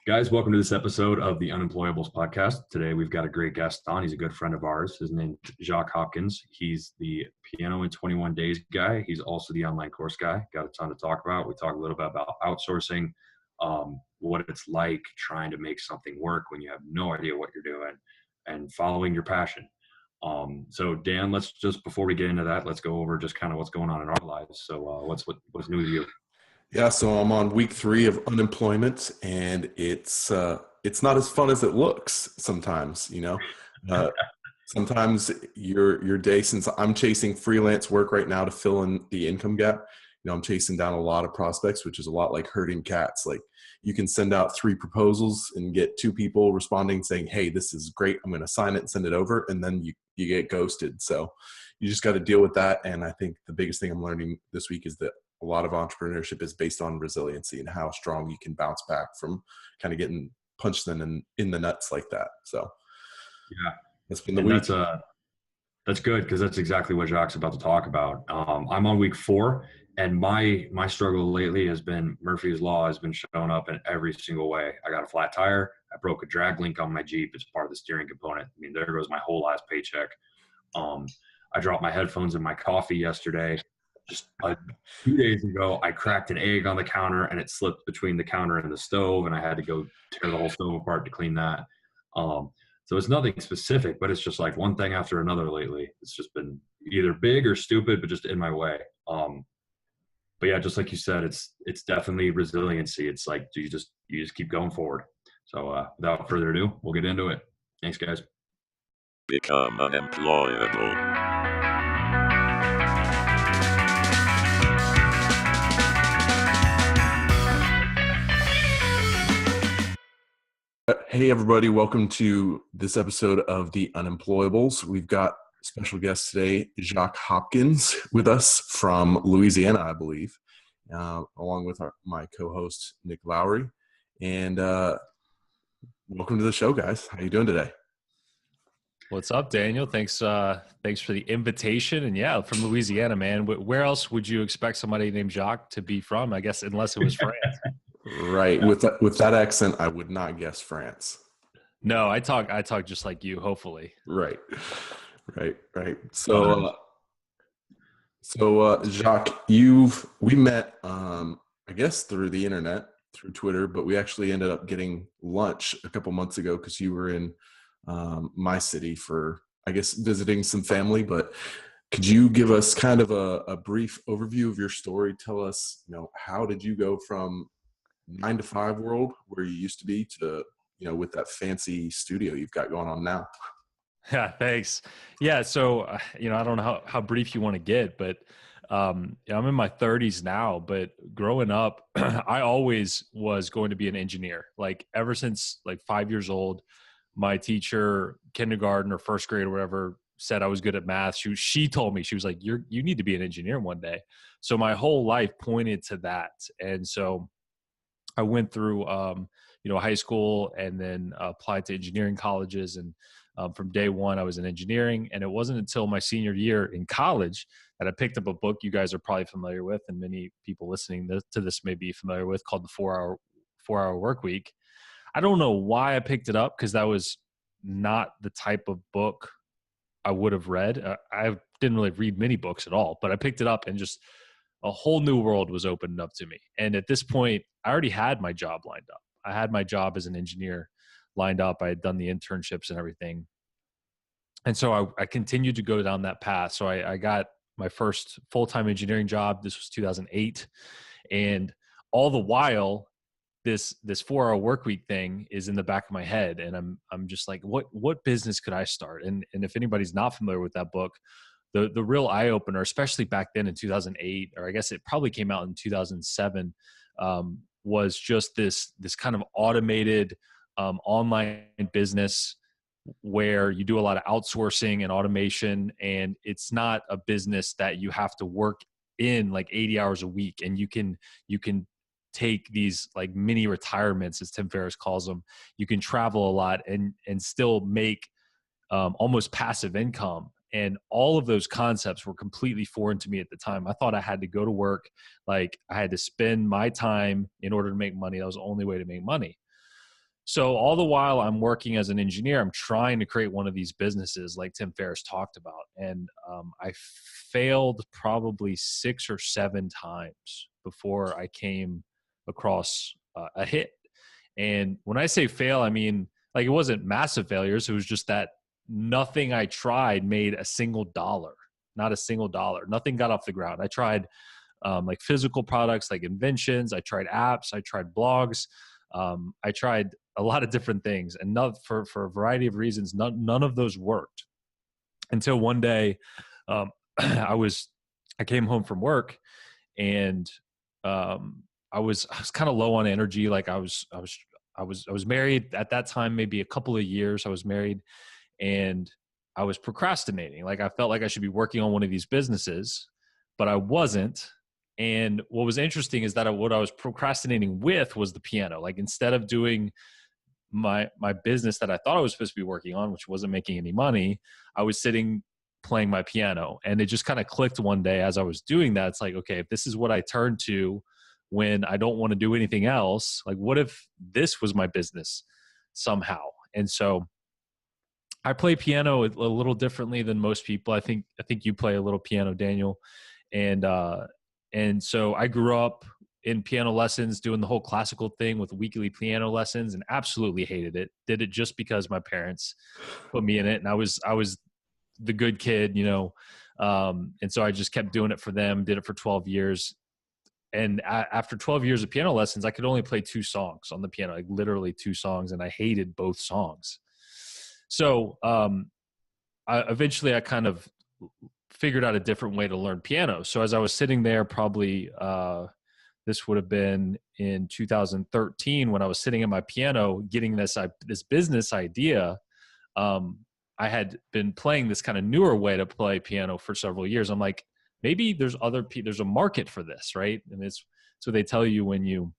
Guys, welcome to this episode of the Unemployables podcast. Today we've got a great guest on. He's a good friend of ours. His name's Jacques Hopkins. He's the piano in 21 days guy. He's also the online course guy. Got a ton to talk about. We talk a little bit about outsourcing, what it's like trying to make something work when you have no idea what you're doing, and following your passion. So Dan, let's just before we get into that, let's go over just kind of what's going on in our lives. So what's new with you? Yeah, so I'm on week 3 of unemployment, and it's not as fun as it looks sometimes. Uh, Sometimes your day, since I'm chasing freelance work right now to fill in the income gap, I'm chasing down a lot of prospects, which is a lot like herding cats. Like you can send out 3 proposals and get 2 people responding saying, "Hey, this is great. I'm going to sign it and send it over," and then you get ghosted. So you just got to deal with that. And I think the biggest thing I'm learning this week is that a lot of entrepreneurship is based on resiliency and how strong you can bounce back from kind of getting punched in the nuts like that. So Yeah, that's been the and week. that's good because that's exactly what Jacques is about to talk about. I'm on week 4, and my struggle lately has been Murphy's Law has been showing up in every single way. I got a flat tire. I broke a drag link on my Jeep. It's part of the steering component. I mean, there goes my whole last paycheck. I dropped my headphones in my coffee yesterday. Just 2 days ago, I cracked an egg on the counter and it slipped between the counter and the stove, and I had to go tear the whole stove apart to clean that. So it's nothing specific, but it's just like one thing after another lately. It's just been either big or stupid, but just in my way. But yeah, just like you said, it's definitely resiliency. It's like you just keep going forward. So without further ado, we'll get into it. Thanks, guys. Become unemployable. Hey, everybody. Welcome to this episode of the Unemployables. We've got special guest today, Jacques Hopkins, with us from Louisiana, I believe, along with my co-host, Nick Lowry. And welcome to the show, guys. How you doing today? What's up, Daniel? Thanks for the invitation. And yeah, from Louisiana, man. Where else would you expect somebody named Jacques to be from? I guess unless it was France. Right. With that accent, I would not guess France. No, I talk just like you. Hopefully. Right. So Jacques, we met, I guess through the internet, through Twitter, but we actually ended up getting lunch a couple months ago because you were in my city for, I guess, visiting some family. But could you give us kind of a brief overview of your story? Tell us, how did you go from 9-to-5 world where you used to be to, with that fancy studio you've got going on now? Yeah, thanks. Yeah, so I don't know how brief you want to get, but I'm in my 30s now. But growing up, I always was going to be an engineer. Like ever since like 5 years old, my teacher, kindergarten or first grade or whatever, said I was good at math. She told me, she was like, you need to be an engineer one day. So my whole life pointed to that, and so I went through high school and then applied to engineering colleges, and from day one I was in engineering. And it wasn't until my senior year in college that I picked up a book you guys are probably familiar with, and many people listening to this may be familiar with, called the 4-Hour Work Week. I don't know why I picked it up, because that was not the type of book I would have read. I didn't really read many books at all, but I picked it up and just a whole new world was opened up to me. And at this point, I already had my job lined up. I had my job as an engineer lined up. I had done the internships and everything. And so I continued to go down that path. So I got my first full-time engineering job. This was 2008. And all the while, this 4-hour work week thing is in the back of my head. And I'm just like, what business could I start? And if anybody's not familiar with that book, the real eye opener, especially back then in 2008, or I guess it probably came out in 2007, was just this kind of automated online business where you do a lot of outsourcing and automation, and it's not a business that you have to work in like 80 hours a week, and you can take these like mini retirements, as Tim Ferriss calls them. You can travel a lot and still make almost passive income. And all of those concepts were completely foreign to me at the time. I thought I had to go to work, like I had to spend my time in order to make money. That was the only way to make money. So all the while I'm working as an engineer, I'm trying to create one of these businesses like Tim Ferriss talked about. And I failed probably 6 or 7 times before I came across a hit. And when I say fail, I mean, like, it wasn't massive failures. It was just that nothing I tried made a single dollar, not a single dollar. Nothing got off the ground. I tried like physical products, like inventions. I tried apps. I tried blogs. I tried a lot of different things, and for a variety of reasons, none of those worked until one day, I came home from work, and I was kind of low on energy. Like I was married at that time, maybe a couple of years. I was married, and I was procrastinating. Like I felt like I should be working on one of these businesses, but I wasn't. And what was interesting is that what I was procrastinating with was the piano. Like instead of doing my business that I thought I was supposed to be working on, which wasn't making any money, I was sitting playing my piano. And it just kind of clicked one day as I was doing that. It's like, okay, if this is what I turn to when I don't want to do anything else, like what if this was my business somehow? And so I play piano a little differently than most people. I think you play a little piano, Daniel. And so I grew up in piano lessons, doing the whole classical thing with weekly piano lessons, and absolutely hated it. Did it just because my parents put me in it, and I was the good kid, you know. And so I just kept doing it for them. Did it for 12 years, and after 12 years of piano lessons, I could only play 2 songs on the piano, like literally 2 songs, and I hated both songs. So eventually, I kind of figured out a different way to learn piano. So as I was sitting there, probably this would have been in 2013 when I was sitting at my piano getting this business idea. I had been playing this kind of newer way to play piano for several years. I'm like, maybe there's a market for this, right? And it's so they tell you when you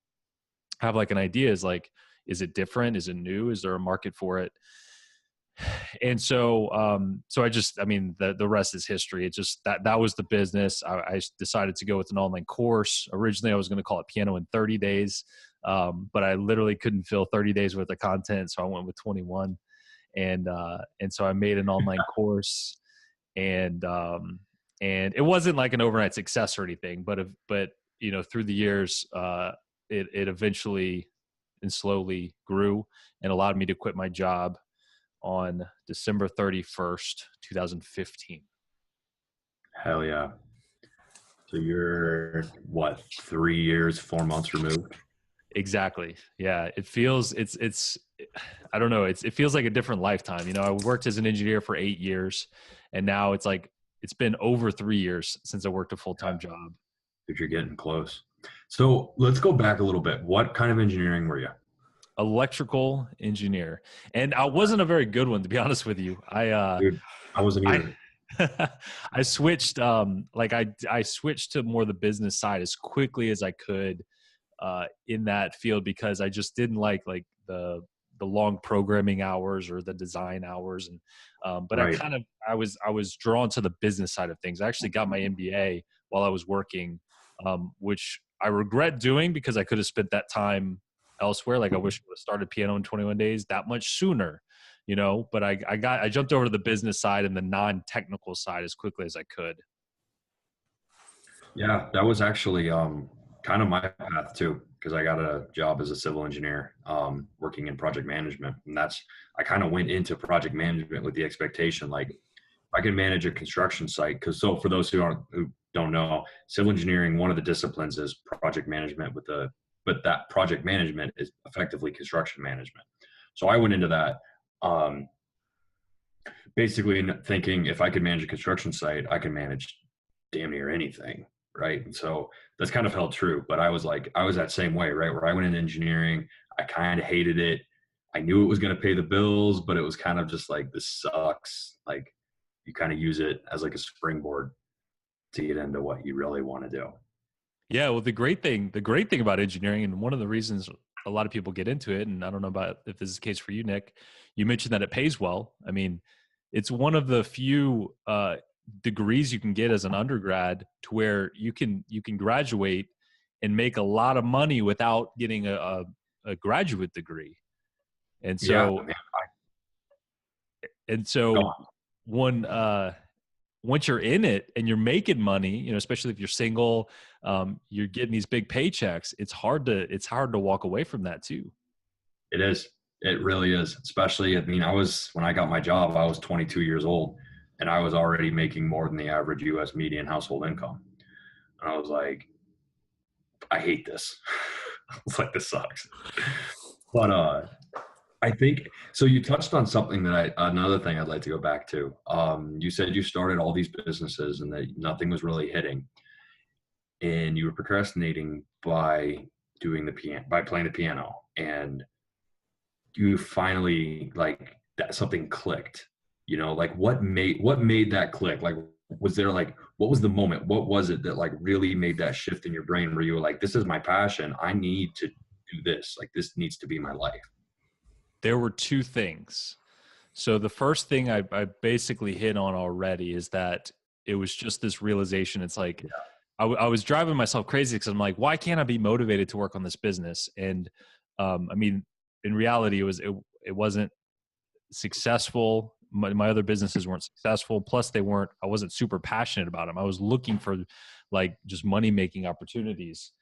have like an idea is like, is it different? Is it new? Is there a market for it? And so, the rest is history. It just, that was the business. I decided to go with an online course. Originally I was going to call it Piano in 30 Days. But I literally couldn't fill 30 days worth of content. So I went with 21. And so I made an online course, and it wasn't like an overnight success or anything, but you know, through the years, it eventually and slowly grew and allowed me to quit my job on December 31st, 2015. Hell yeah. So you're what, 3 years, 4 months removed? Exactly. Yeah. It feels, I don't know. It feels like a different lifetime. You know, I worked as an engineer for 8 years, and now it's like, it's been over 3 years since I worked a full-time job. If you're getting close. So let's go back a little bit. What kind of engineering were you? Electrical engineer. And I wasn't a very good one, to be honest with you. Dude, I wasn't either. I switched, I switched to more the business side as quickly as I could in that field, because I just didn't like the long programming hours or the design hours. And, but right. I was drawn to the business side of things. I actually got my MBA while I was working, which I regret doing because I could have spent that time elsewhere. Like I wish I would have started piano in 21 days that much sooner, you know, but I jumped over to the business side and the non-technical side as quickly as I could. Yeah, that was actually kind of my path too, because I got a job as a civil engineer working in project management. And I kind of went into project management with the expectation, like I can manage a construction site. So for those who don't know, civil engineering, one of the disciplines is project management but that project management is effectively construction management. So I went into that basically thinking if I could manage a construction site, I can manage damn near anything, right? And so that's kind of held true. But I was that same way, right? Where I went into engineering, I kind of hated it. I knew it was going to pay the bills, but it was kind of just like, this sucks. Like you kind of use it as like a springboard to get into what you really want to do. Yeah, well, the great thing about engineering, and one of the reasons a lot of people get into it, and I don't know about if this is the case for you, Nick, you mentioned that it pays well. I mean, it's one of the few degrees you can get as an undergrad to where you can graduate and make a lot of money without getting a graduate degree. And Yeah, so, man. and Go so on. one, once you're in it and you're making money, you know, especially if you're single, you're getting these big paychecks. It's hard to walk away from that too. It is. It really is. Especially, I mean, when I got my job, I was 22 years old and I was already making more than the average US median household income. And I was like, I hate this. I was like, this sucks. But I think so. You touched on something that another thing I'd like to go back to. You said you started all these businesses and that nothing was really hitting, and you were procrastinating by playing the piano, and you finally like that something clicked. You know, like what made that click? Like, was there like what was the moment? What was it that like really made that shift in your brain where you were like, this is my passion. I need to do this. Like, this needs to be my life. There were two things. So the first thing I basically hit on already is that it was just this realization. It's like I was driving myself crazy because I'm like, why can't I be motivated to work on this business? And I mean, in reality, it wasn't successful. My other businesses weren't successful. Plus, I wasn't super passionate about them. I was looking for like just money making opportunities.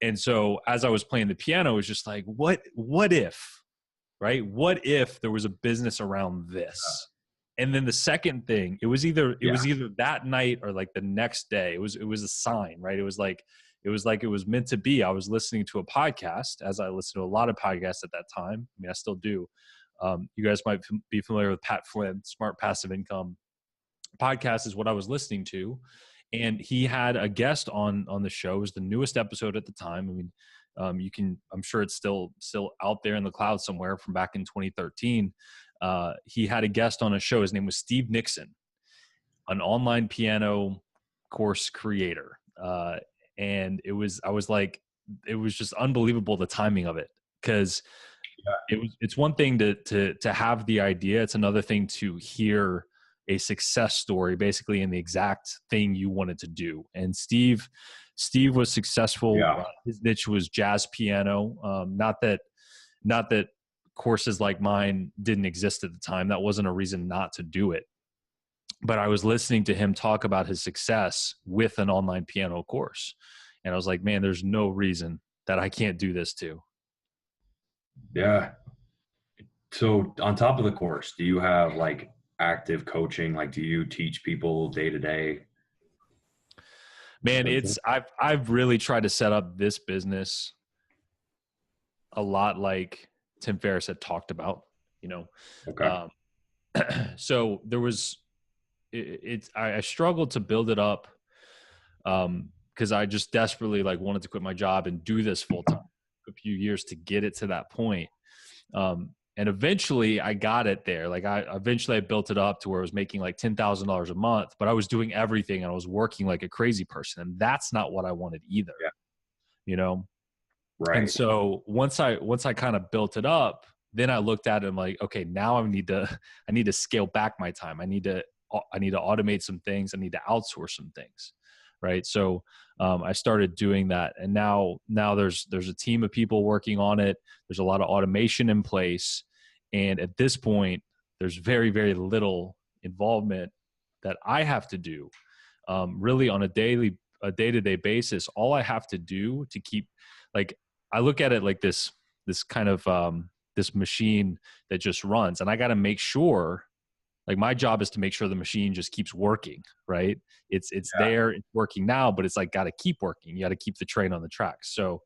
And so as I was playing the piano, it was just like, what if? Right? What if there was a business around this? And then the second thing, it was either that night or like the next day. It was a sign, right? It was like it was meant to be. I was listening to a podcast, as I listened to a lot of podcasts at that time. I mean, I still do. You guys might be familiar with Pat Flynn, Smart Passive Income podcast is what I was listening to. And he had a guest on the show. It was the newest episode at the time. I mean, I'm sure it's still out there in the cloud somewhere from back in 2013. He had a guest on a show. His name was Steve Nixon, an online piano course creator. And it was just unbelievable, the timing of it. Cause it's one thing to have the idea. It's another thing to hear a success story basically in the exact thing you wanted to do. And Steve was successful. His niche was jazz piano. Not that courses like mine didn't exist at the time. That wasn't a reason not to do it. But I was listening to him talk about his success with an online piano course. And I was like, man, there's no reason that I can't do this too. Yeah. So on top of the course, do you have like active coaching? Like, do you teach people day to day? Man, I've really tried to set up this business a lot like Tim Ferriss had talked about, you know. Okay. So there was I struggled to build it up because I just desperately like wanted to quit my job and do this full time. A few years to get it to that point. And eventually I got it there. Like I built it up to where I was making like $10,000 a month, but I was doing everything and I was working like a crazy person. And that's not what I wanted either, you know? Right. And so once I kind of built it up, then I looked at it and I'm like, okay, now I need to scale back my time. I need to automate some things. I need to outsource some things. Right. So I started doing that. And now there's a team of people working on it. There's a lot of automation in place. And at this point, there's very, very little involvement that I have to do really on a day-to-day basis. All I have to do to keep, like, I look at it like this kind of this machine that just runs, and I got to make sure, like, my job is to make sure the machine just keeps working, right? It's there, it's working now, but it's like got to keep working. You got to keep the train on the tracks. So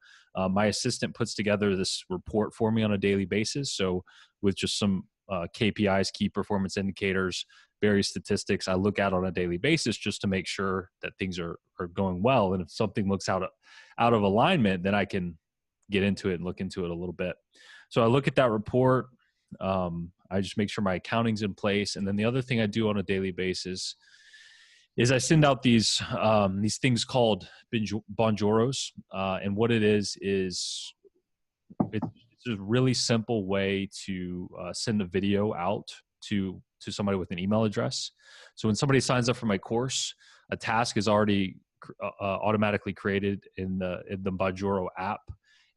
my assistant puts together this report for me on a daily basis. So with just some KPIs, key performance indicators, various statistics I look at on a daily basis just to make sure that things are going well. And if something looks out of alignment, then I can get into it and look into it a little bit. So I look at that report. I just make sure my accounting's in place. And then the other thing I do on a daily basis is I send out these things called bonjoros. And what it is it's a really simple way to send a video out to somebody with an email address. So when somebody signs up for my course, a task is already automatically created in the Bonjoro app.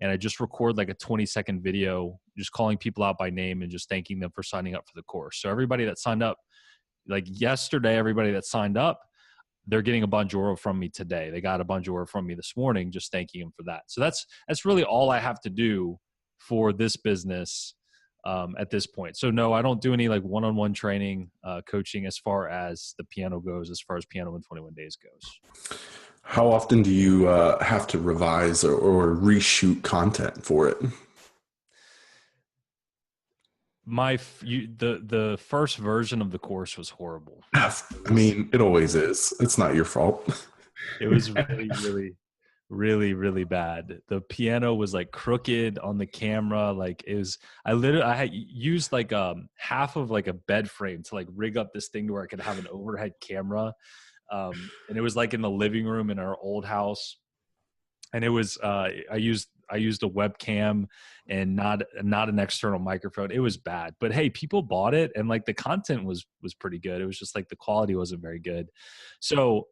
And I just record like a 20-second video just calling people out by name and just thanking them for signing up for the course. So everybody that signed up, like yesterday, everybody that signed up, they're getting a Bonjoro from me today. They got a Bonjoro from me this morning, just thanking them for that. So that's really all I have to do for this business at this point. So no, I don't do any like one-on-one training, coaching as far as the piano goes, as far as Piano in 21 Days goes. How often do you have to revise or reshoot content for it? The first version of the course was horrible. I mean, it always is. It's not your fault. It was really bad. The piano was like crooked on the camera. Like it was, I had used like half of like a bed frame to like rig up this thing to where I could have an overhead camera. And it was like in the living room in our old house. And it was, I used a webcam and not an external microphone. It was bad, but hey, people bought it, and like the content was pretty good. It was just like the quality wasn't very good. So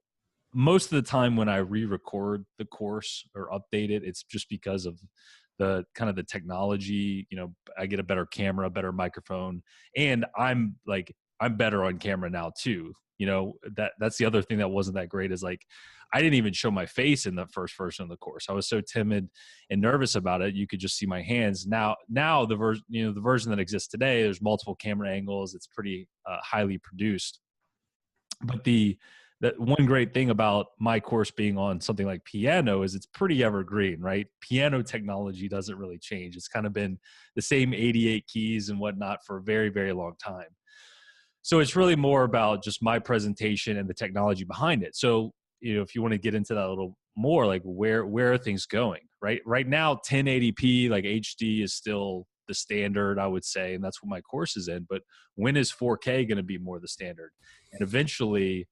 most of the time when I re-record the course or update it, it's just because of the kind of the technology. You know, I get a better camera, better microphone, and I'm better on camera now too. You know, that's the other thing that wasn't that great is like, I didn't even show my face in the first version of the course. I was so timid and nervous about it. You could just see my hands. Now the version that exists today, there's multiple camera angles. It's pretty highly produced. But the one great thing about my course being on something like piano is it's pretty evergreen, right? Piano technology doesn't really change. It's kind of been the same 88 keys and whatnot for a very, very long time. So it's really more about just my presentation and the technology behind it. So, you know, if you want to get into that a little more, like where are things going, right? Right now, 1080p, like HD is still the standard, I would say, and that's what my course is in. But when is 4K going to be more the standard? And eventually,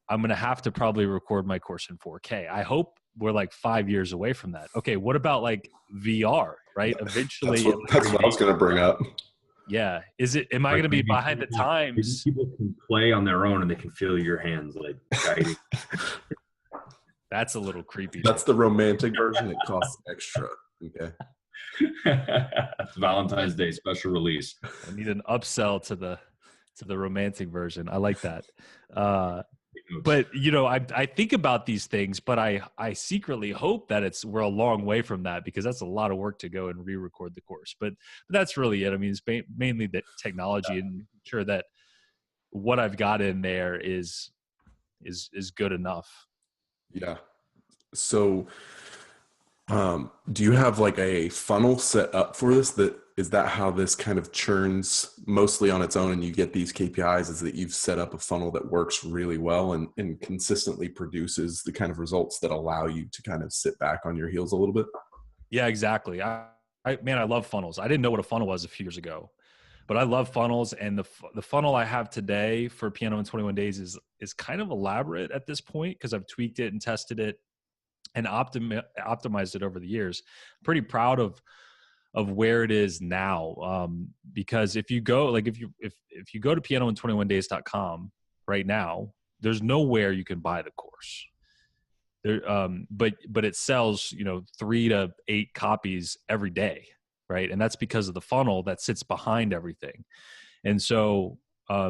I'm going to have to probably record my course in 4K. I hope we're like 5 years away from that. Okay, what about like VR, right? Eventually, that's what I was going to bring up. Yeah. Am I going to be behind the times? People can play on their own and they can feel your hands like guiding. That's a little creepy. That's the romantic version. It costs extra. Okay. Valentine's Day special release. I need an upsell to the romantic version. I like that. But you know, I think about these things, but I secretly hope that we're a long way from that, because that's a lot of work to go and re-record the course. But that's really it. I mean, it's mainly the technology and making sure that what I've got in there is good enough. Yeah. So, do you have like a funnel set up for this? Is that how this kind of churns mostly on its own and you get these KPIs, is that you've set up a funnel that works really well and consistently produces the kind of results that allow you to kind of sit back on your heels a little bit? Yeah, exactly. I love funnels. I didn't know what a funnel was a few years ago, but I love funnels. And the funnel I have today for Piano in 21 Days is kind of elaborate at this point, because I've tweaked it and tested it and optimized it over the years. Pretty proud of where it is now. Because if you go, like if you go to pianoin21days.com right now, there's nowhere you can buy the course. There, but it sells, 3 to 8 copies every day, right? And that's because of the funnel that sits behind everything. And so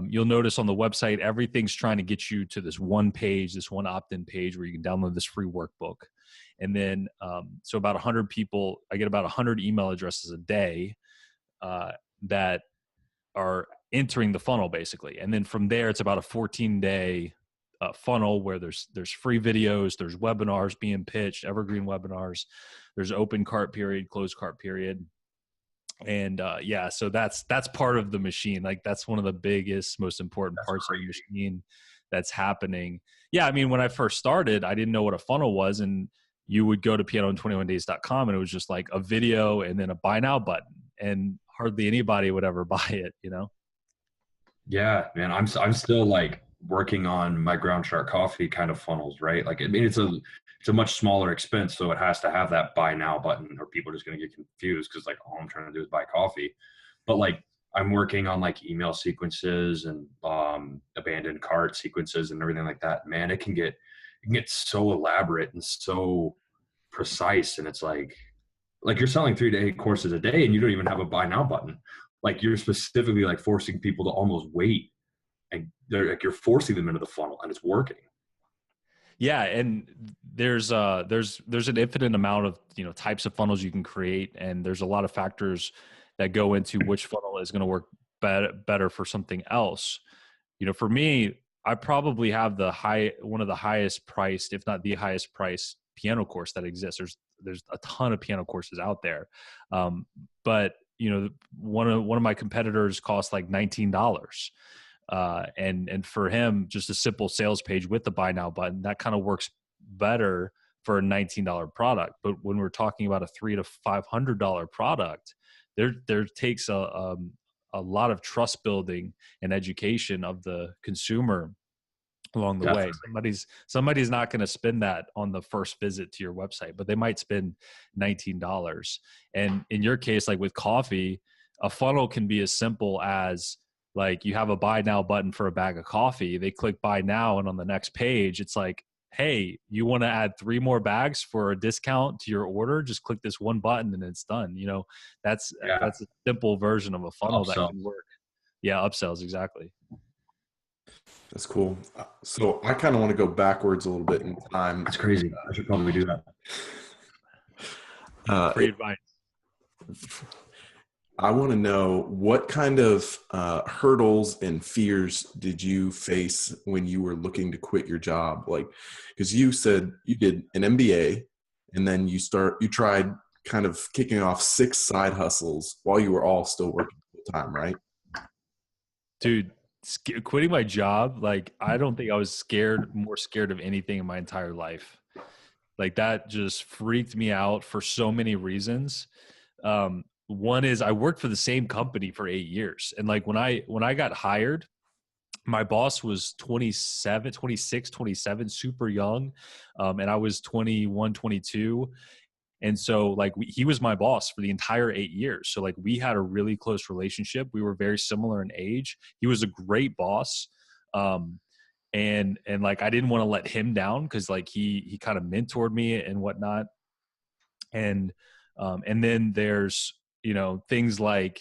you'll notice on the website, everything's trying to get you to this one page, this one opt-in page where you can download this free workbook. And then, so about 100 people, I get about 100 email addresses a day that are entering the funnel basically. And then from there, it's about a 14-day funnel where there's free videos, there's webinars being pitched, evergreen webinars, there's open cart period, closed cart period. And so that's part of the machine. Like that's one of the biggest, most important parts of the machine that's happening. Yeah. I mean, when I first started, I didn't know what a funnel was, and you would go to pianoin21days.com and it was just like a video and then a buy now button, and hardly anybody would ever buy it, Yeah, man, I'm still like working on my ground shark coffee kind of funnels, right? Like, I mean, it's a much smaller expense, so it has to have that buy now button, or people are just going to get confused because like all I'm trying to do is buy coffee. But like I'm working on like email sequences and abandoned cart sequences and everything like that. Man, it can get so elaborate and so precise, and it's like like you're selling 3 to 8 courses a day and you don't even have a buy now button. Like you're specifically like forcing people to almost wait, and they're like, you're forcing them into the funnel and it's working. Yeah, and there's an infinite amount of, you know, types of funnels you can create, and there's a lot of factors that go into which funnel is going to work better for something else. You know, for me, I probably have one of the highest priced, if not the highest priced piano course that exists. There's a ton of piano courses out there, but you know, one of my competitors costs like $19. And for him, just a simple sales page with the buy now button, that kind of works better for a $19 product. But when we're talking about a $300 to $500 product, there takes a lot of trust building and education of the consumer along the way. Somebody's not going to spend that on the first visit to your website, but they might spend $19. And in your case, like with coffee, a funnel can be as simple as, like, you have a buy now button for a bag of coffee. They click buy now, and on the next page, it's like, hey, you want to add 3 more bags for a discount to your order? Just click this one button and it's done. You know, that's a simple version of a funnel that can work. Yeah, upsells, exactly. That's cool. So I kind of want to go backwards a little bit in time. That's crazy. I should probably do that. Free advice. I want to know, what kind of hurdles and fears did you face when you were looking to quit your job? Like, because you said you did an MBA and then you tried kind of kicking off 6 side hustles while you were all still working full time, right? Dude, quitting my job, like, I don't think I was more scared of anything in my entire life. Like, that just freaked me out for so many reasons. One is I worked for the same company for 8 years. And like when I got hired, my boss was 26, 27, super young. And I was 21, 22. And so like he was my boss for the entire 8 years. So like we had a really close relationship. We were very similar in age. He was a great boss. And like, I didn't want to let him down, because like he kind of mentored me and whatnot. And then there's, you know, things like,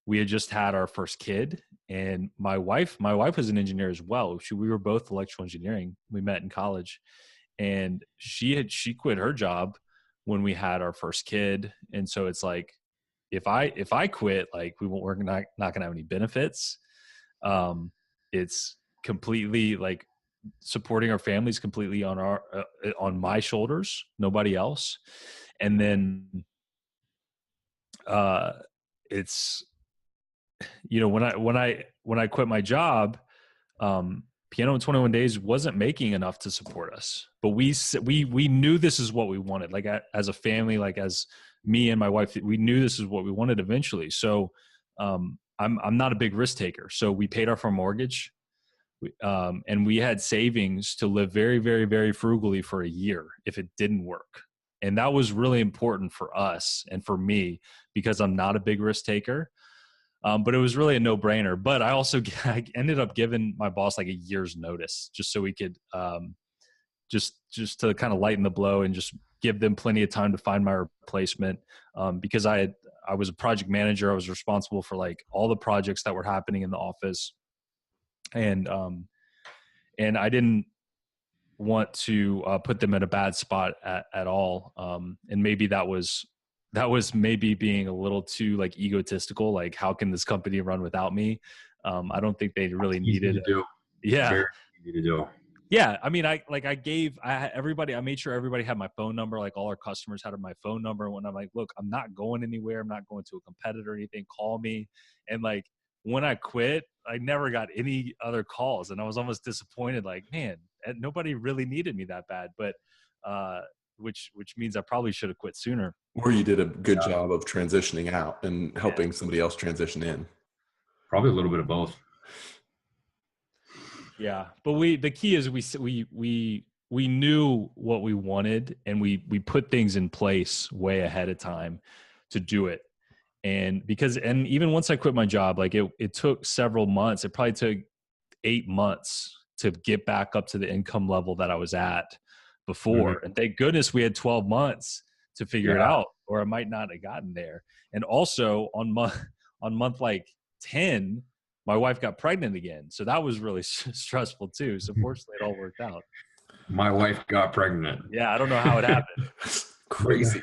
we had just had our first kid, and my wife was an engineer as well. We were both electrical engineering. We met in college, and she quit her job when we had our first kid. And so it's like, if I quit, like, we're not gonna have any benefits. It's completely like supporting our families completely on my shoulders, nobody else. And then it's, you know, when I quit my job, Piano in 21 Days wasn't making enough to support us, but we knew this is what we wanted. Like, as a family, like as me and my wife, we knew this is what we wanted eventually. So I'm not a big risk taker. So we paid off our mortgage, and we had savings to live very, very, very frugally for a year if it didn't work. And that was really important for us and for me, because I'm not a big risk taker. But it was really a no-brainer. But I ended up giving my boss like a year's notice, just so we could just to kind of lighten the blow and just give them plenty of time to find my replacement. Because I was a project manager. I was responsible for like all the projects that were happening in the office, and I didn't want to put them in a bad spot at all. And maybe that was maybe being a little too like egotistical. Like, how can this company run without me? I don't think they really needed it. Yeah. Very easy to do. Yeah. I mean, I made sure everybody had my phone number. Like, all our customers had my phone number. When I'm like, look, I'm not going anywhere. I'm not going to a competitor or anything. Call me. And like, when I quit, I never got any other calls, and I was almost disappointed. Like, man, nobody really needed me that bad. But which means I probably should have quit sooner. Or you did a good job of transitioning out and helping somebody else transition in. Probably a little bit of both. Yeah, but the key is we knew what we wanted, and we put things in place way ahead of time to do it. And even once I quit my job, like it took several months. It probably took 8 months to get back up to the income level that I was at before. Mm-hmm. And thank goodness we had 12 months to figure it out. or I might not have gotten there. And also on month like 10, my wife got pregnant again. So that was really stressful too. So fortunately it all worked out. My wife got pregnant. Yeah. I don't know how it happened. Crazy.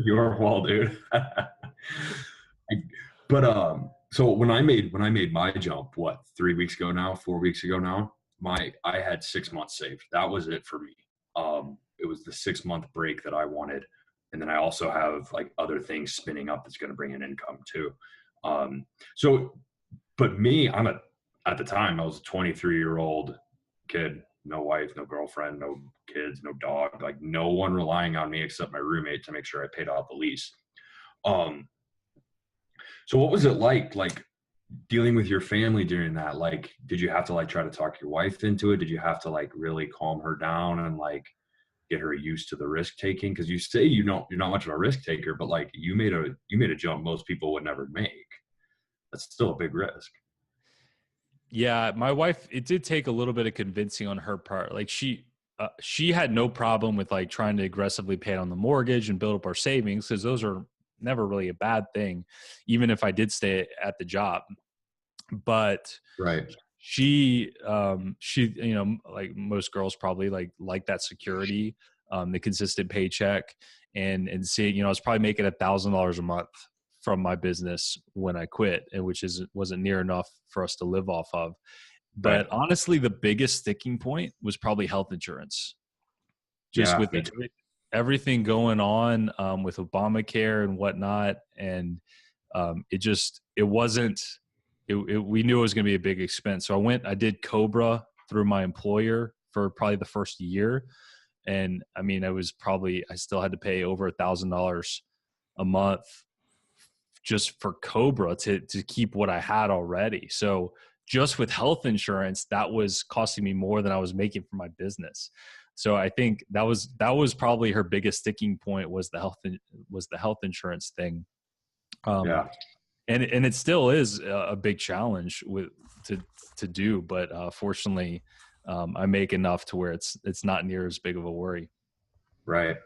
Your fault, dude. But so when I made my jump, what, 3 weeks ago now, 4 weeks ago now, I had 6 months saved. That was it for me. It was the 6 month break that I wanted, and then I also have like other things spinning up that's going to bring in income too. Um, so, but me, at the time I was a 23-year-old kid, no wife, no girlfriend, no kids, no dog, like no one relying on me except my roommate to make sure I paid off the lease. Um, so what was it like dealing with your family during that? Like, did you have to like try to talk your wife into it? Did you have to like really calm her down and like get her used to the risk taking? Because you say you're not much of a risk taker, but like you made a jump most people would never make. That's still a big risk. Yeah, my wife, it did take a little bit of convincing on her part. Like she had no problem with like trying to aggressively pay on the mortgage and build up our savings, because those are never really a bad thing, even if I did stay at the job. But Right. she, like most girls probably like that security, the consistent paycheck, and seeing, I was probably making $1,000 a month from my business when I quit, and which wasn't near enough for us to live off of. Right. But honestly, the biggest sticking point was probably health insurance. Just Yeah, with me too. everything going on with Obamacare and whatnot, and it wasn't. We knew it was going to be a big expense, so I did Cobra through my employer for probably the first year, and I mean, I still had to pay over $1,000 a month just for Cobra to keep what I had already. So just with health insurance, that was costing me more than I was making for my business. So I think that was probably her biggest sticking point, was the health insurance thing. Yeah. And it still is a big challenge to do, but fortunately, I make enough to where it's not near as big of a worry. Right.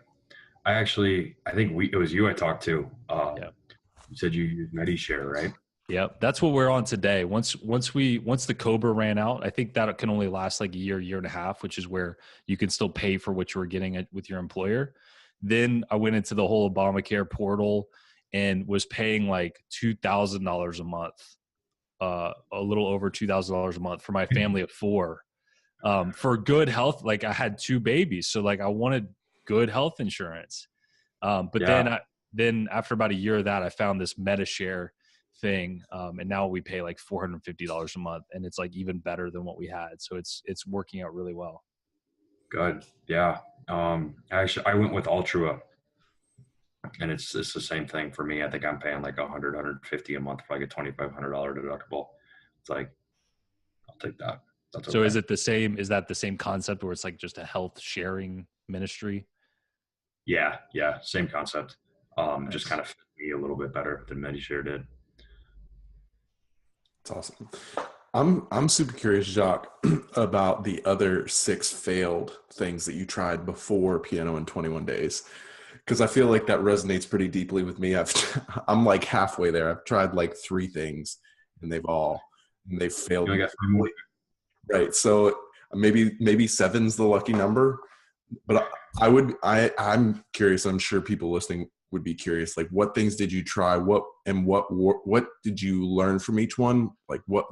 I think it was you I talked to. Yeah. You said you use MediShare, right? Yep, that's what we're on today. Once the Cobra ran out, I think that can only last like a year and a half, which is where you can still pay for what you were getting with your employer. Then I went into the whole Obamacare portal and was paying like $2,000 a month, a little over $2,000 a month for my family of four, for good health. Like I had two babies, so like I wanted good health insurance. But Yeah. then after about a year of that, I found this MediShare thing, and now we pay like $450 a month, and it's like even better than what we had. So it's working out really well. Good. Yeah. Actually, I went with Altrua, and it's the same thing for me. I think I'm paying like 150 a month for like a $2,500 deductible. It's like, I'll take that. That's So okay. is that the same concept where it's like just a health sharing ministry? Yeah. Yeah. Same concept. Just Nice. kind of fit me a little bit better than MediShare did. It's awesome. I'm super curious, Jacques, about the other 6 failed things that you tried before Piano in 21 Days, because I feel like that resonates pretty deeply with me. I'm like halfway there. I've tried like 3 things, and they've failed. You only got 3 more. Right. So maybe 7's the lucky number, but I'm curious. I'm sure people listening would be curious. Like, what things did you try? What did you learn from each one? Like, what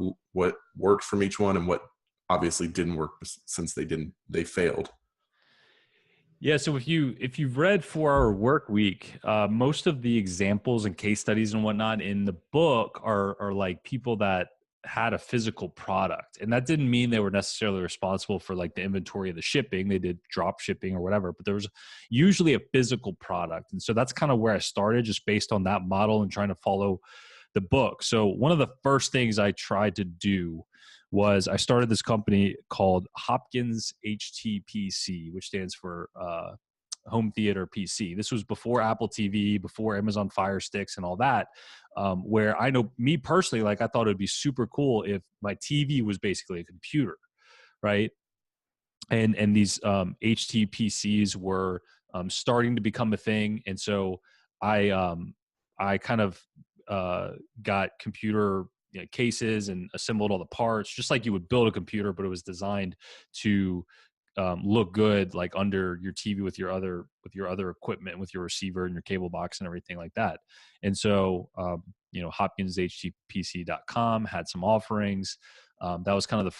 worked from each one, and what obviously didn't work since they failed. Yeah, so if you've read 4 Hour Work Week, most of the examples and case studies and whatnot in the book are like people that had a physical product, and that didn't mean they were necessarily responsible for like the inventory of the shipping. They did drop shipping or whatever, but there was usually a physical product, and so that's kind of where I started, just based on that model and trying to follow the book. So one of the first things I tried to do was I started this company called Hopkins HTPC, which stands for Home Theater PC. This was before Apple TV, before Amazon Fire Sticks and all that, where I know me personally, like I thought it would be super cool if my TV was basically a computer, right? And these HTPCs were starting to become a thing. And so I kind of got computer cases and assembled all the parts, just like you would build a computer, but it was designed to look good, like under your TV with your other equipment, with your receiver and your cable box and everything like that. And so, HopkinsHTPC.com had some offerings. That was kind of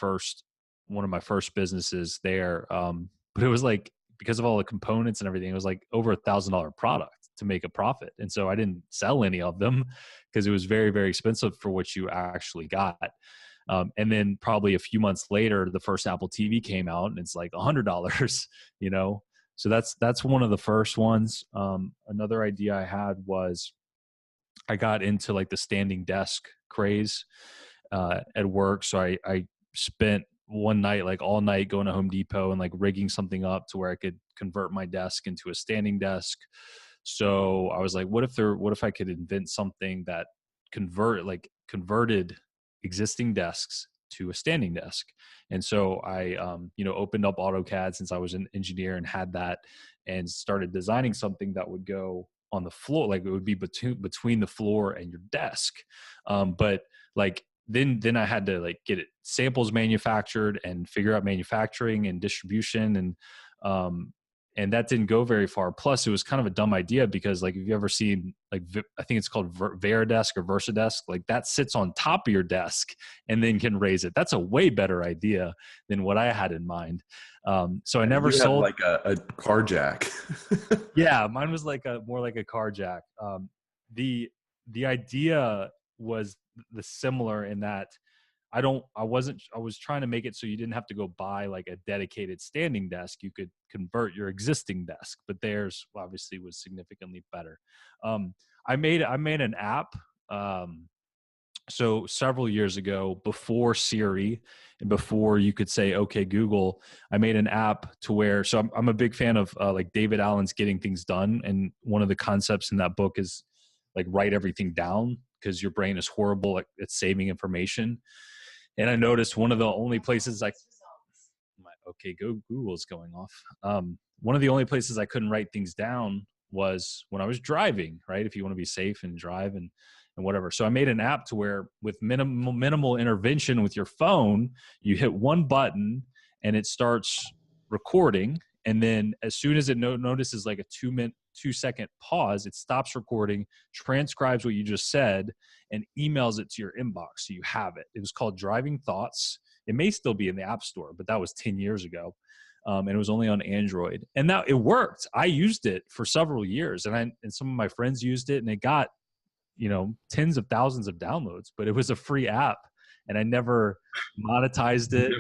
one of my first businesses there. But it was like, because of all the components and everything, it was like over $1,000 product to make a profit. And so I didn't sell any of them because it was very, very expensive for what you actually got. And then probably a few months later, the first Apple TV came out and it's like $100, So that's one of the first ones. Another idea I had was I got into like the standing desk craze at work. So I spent one night, like all night, going to Home Depot and like rigging something up to where I could convert my desk into a standing desk. So I was like, what if I could invent something that converted existing desks to a standing desk? And so I, opened up AutoCAD, since I was an engineer and had that, and started designing something that would go on the floor, like it would be between the floor and your desk. But like, then I had to like get samples manufactured and figure out manufacturing and distribution, and that didn't go very far. Plus, it was kind of a dumb idea because, like, if you ever seen, like, I think it's called Veridesk or VersaDesk, like that sits on top of your desk and then can raise it. That's a way better idea than what I had in mind. So I never sold like a car jack. Yeah, mine was like more like a car jack. The idea was the similar in that I was trying to make it so you didn't have to go buy like a dedicated standing desk. You could convert your existing desk, but theirs obviously was significantly better. I made an app. So several years ago, before Siri and before you could say, okay, Google, I made an app to where, so I'm a big fan of like David Allen's Getting Things Done. And one of the concepts in that book is like write everything down, because your brain is horrible at saving information. And I noticed one of the only places Google's going off. One of the only places I couldn't write things down was when I was driving, right? If you want to be safe and drive and whatever. So I made an app to where with minimal intervention with your phone, you hit one button and it starts recording. And then as soon as it notices like a 2-second pause, it stops recording, transcribes what you just said, and emails it to your inbox. So you have it. It was called Driving Thoughts. It may still be in the App Store, but that was 10 years ago. And it was only on Android. And now it worked. I used it for several years, and some of my friends used it, and it got, tens of thousands of downloads, but it was a free app and I never monetized it.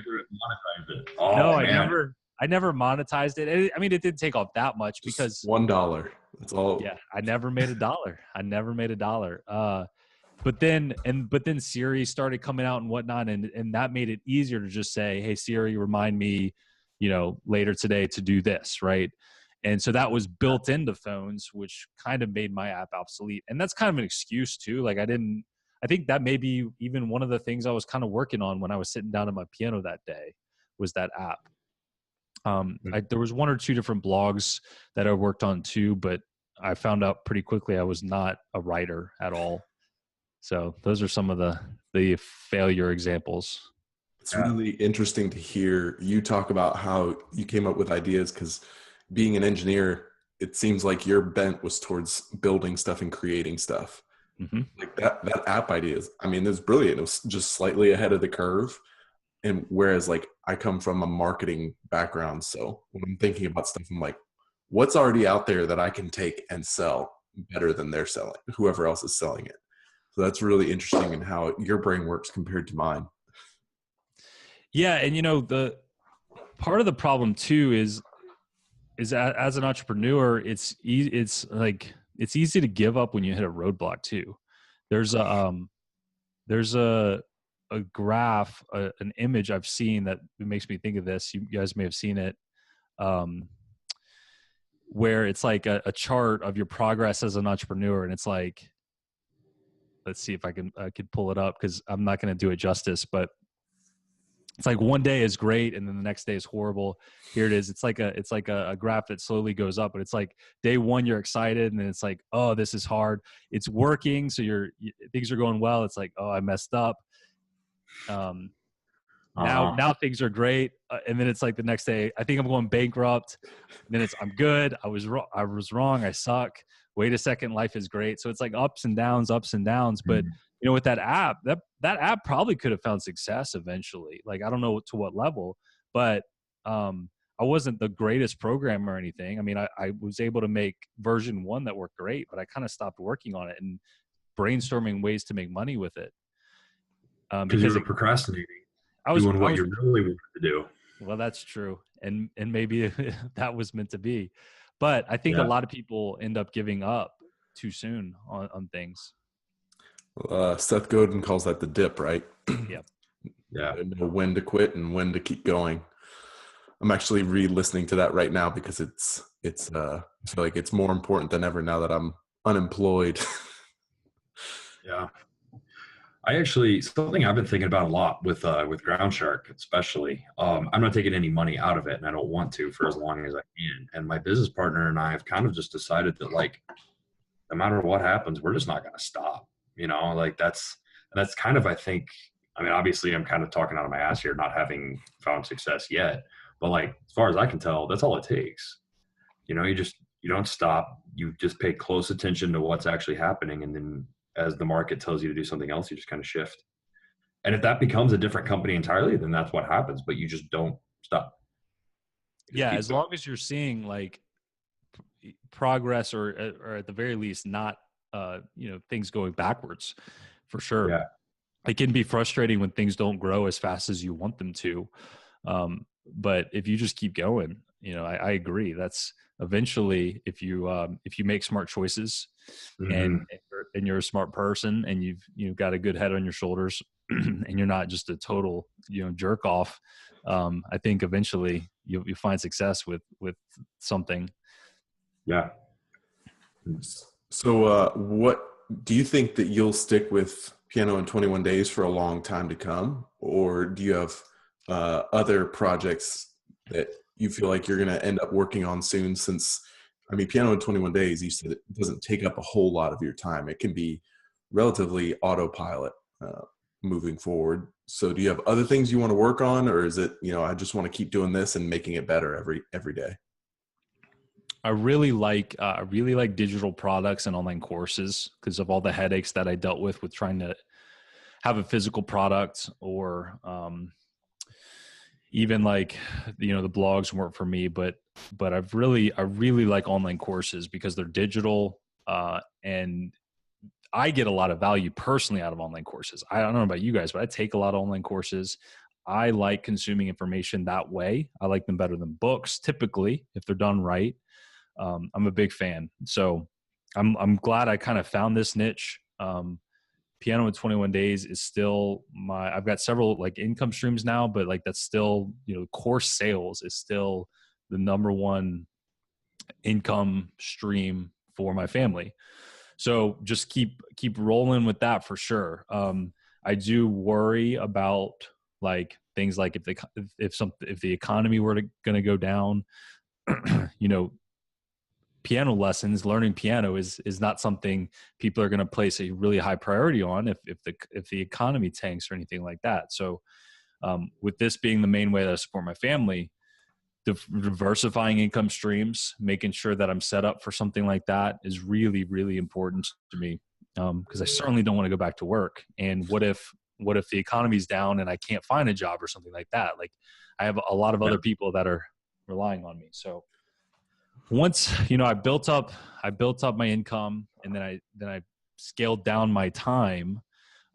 Oh, no, man. I never monetized it. I mean, it didn't take off that much because $1. That's all. Yeah, I never made $1. But then Siri started coming out and whatnot, and that made it easier to just say, "Hey Siri, remind me, later today to do this," right? And so that was built into phones, which kind of made my app obsolete. And that's kind of an excuse too. Like I think that may be even one of the things I was kind of working on when I was sitting down at my piano that day was that app. There was one or two different blogs that I worked on too, but I found out pretty quickly I was not a writer at all. So those are some of the failure examples. It's really interesting to hear you talk about how you came up with ideas, because being an engineer, it seems like your bent was towards building stuff and creating stuff. Mm-hmm. Like that app idea it was brilliant. It was just slightly ahead of the curve. And whereas like I come from a marketing background, so when I'm thinking about stuff, I'm like, what's already out there that I can take and sell better than they're selling, whoever else is selling it. So that's really interesting in how your brain works compared to mine. Yeah. And the part of the problem too is as an entrepreneur, it's easy to give up when you hit a roadblock too. There's a graph, an image I've seen that makes me think of this. You guys may have seen it, where it's like a chart of your progress as an entrepreneur. And it's like, let's see if I could pull it up, because I'm not going to do it justice, but it's like one day is great and then the next day is horrible. Here it is. It's like a graph that slowly goes up, but it's like day one, you're excited. And then it's like, oh, this is hard. It's working. So things are going well. It's like, oh, I messed up. Now things are great. And then it's like the next day, I think I'm going bankrupt. And then I'm good. I was wrong. I suck. Wait a second. Life is great. So it's like ups and downs. But with that app, that app probably could have found success eventually. Like, I don't know to what level, but I wasn't the greatest programmer or anything. I mean, I was able to make version 1 that worked great, but I kind of stopped working on it and brainstorming ways to make money with it. Because you were procrastinating. I was doing what you really wanted to do. Well, that's true. And maybe that was meant to be. But I think a lot of people end up giving up too soon on things. Seth Godin calls that the dip, right? Yep. Yeah. Know when to quit and when to keep going. I'm actually re-listening to that right now because it's I feel like it's more important than ever now that I'm unemployed. Yeah. Something I've been thinking about a lot with Ground Shark, especially, I'm not taking any money out of it, and I don't want to for as long as I can. And my business partner and I have kind of just decided that, like, no matter what happens, we're just not going to stop. Like that's kind of, I think, I mean, obviously I'm kind of talking out of my ass here, not having found success yet, but like, as far as I can tell, that's all it takes. You don't stop. You just pay close attention to what's actually happening. And then as the market tells you to do something else, you just kind of shift. And if that becomes a different company entirely, then that's what happens, but you just don't stop. Yeah. As long as you're seeing like progress or at the very least, not, things going backwards, for sure. Yeah. It can be frustrating when things don't grow as fast as you want them to. But if you just keep going, I agree. That's eventually, if you make smart choices and you're a smart person and you've got a good head on your shoulders and you're not just a total, jerk off. I think eventually you'll find success with something. Yeah. So what do you think that you'll stick with Piano in 21 Days for a long time to come? Or do you have other projects that you feel like you're going to end up working on soon? Since, I mean, Piano in 21 Days, you said it doesn't take up a whole lot of your time. It can be relatively autopilot moving forward. So do you have other things you want to work on? Or is it, I just want to keep doing this and making it better every day? I really like digital products and online courses because of all the headaches that I dealt with trying to have a physical product, or even like, the blogs weren't for me, but I really like online courses because they're digital, and I get a lot of value personally out of online courses. I don't know about you guys, but I take a lot of online courses. I like consuming information that way. I like them better than books, typically, if they're done right. I'm a big fan. So I'm glad I kind of found this niche. Piano in 21 Days is still I've got several like income streams now, but like that's still, course sales is still the number one income stream for my family. So just keep rolling with that for sure. I do worry about like things like if the economy were going to go down, piano lessons, learning piano is not something people are going to place a really high priority on if the economy tanks or anything like that. So with this being the main way that I support my family, diversifying income streams, making sure that I'm set up for something like that is really, really important to me. Because I certainly don't want to go back to work. And what if the economy's down and I can't find a job or something like that? Like I have a lot of other people that are relying on me. So once, I built up my income, and then I scaled down my time.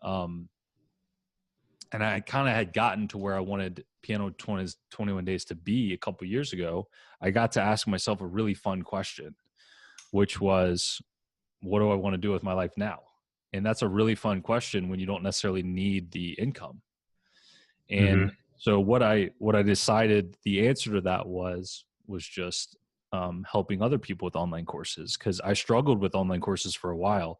And I kind of had gotten to where I wanted Piano 21 Days to be a couple years ago. I got to ask myself a really fun question, which was, what do I want to do with my life now? And that's a really fun question when you don't necessarily need the income. And so what I decided the answer to that was just helping other people with online courses, because I struggled with online courses for a while.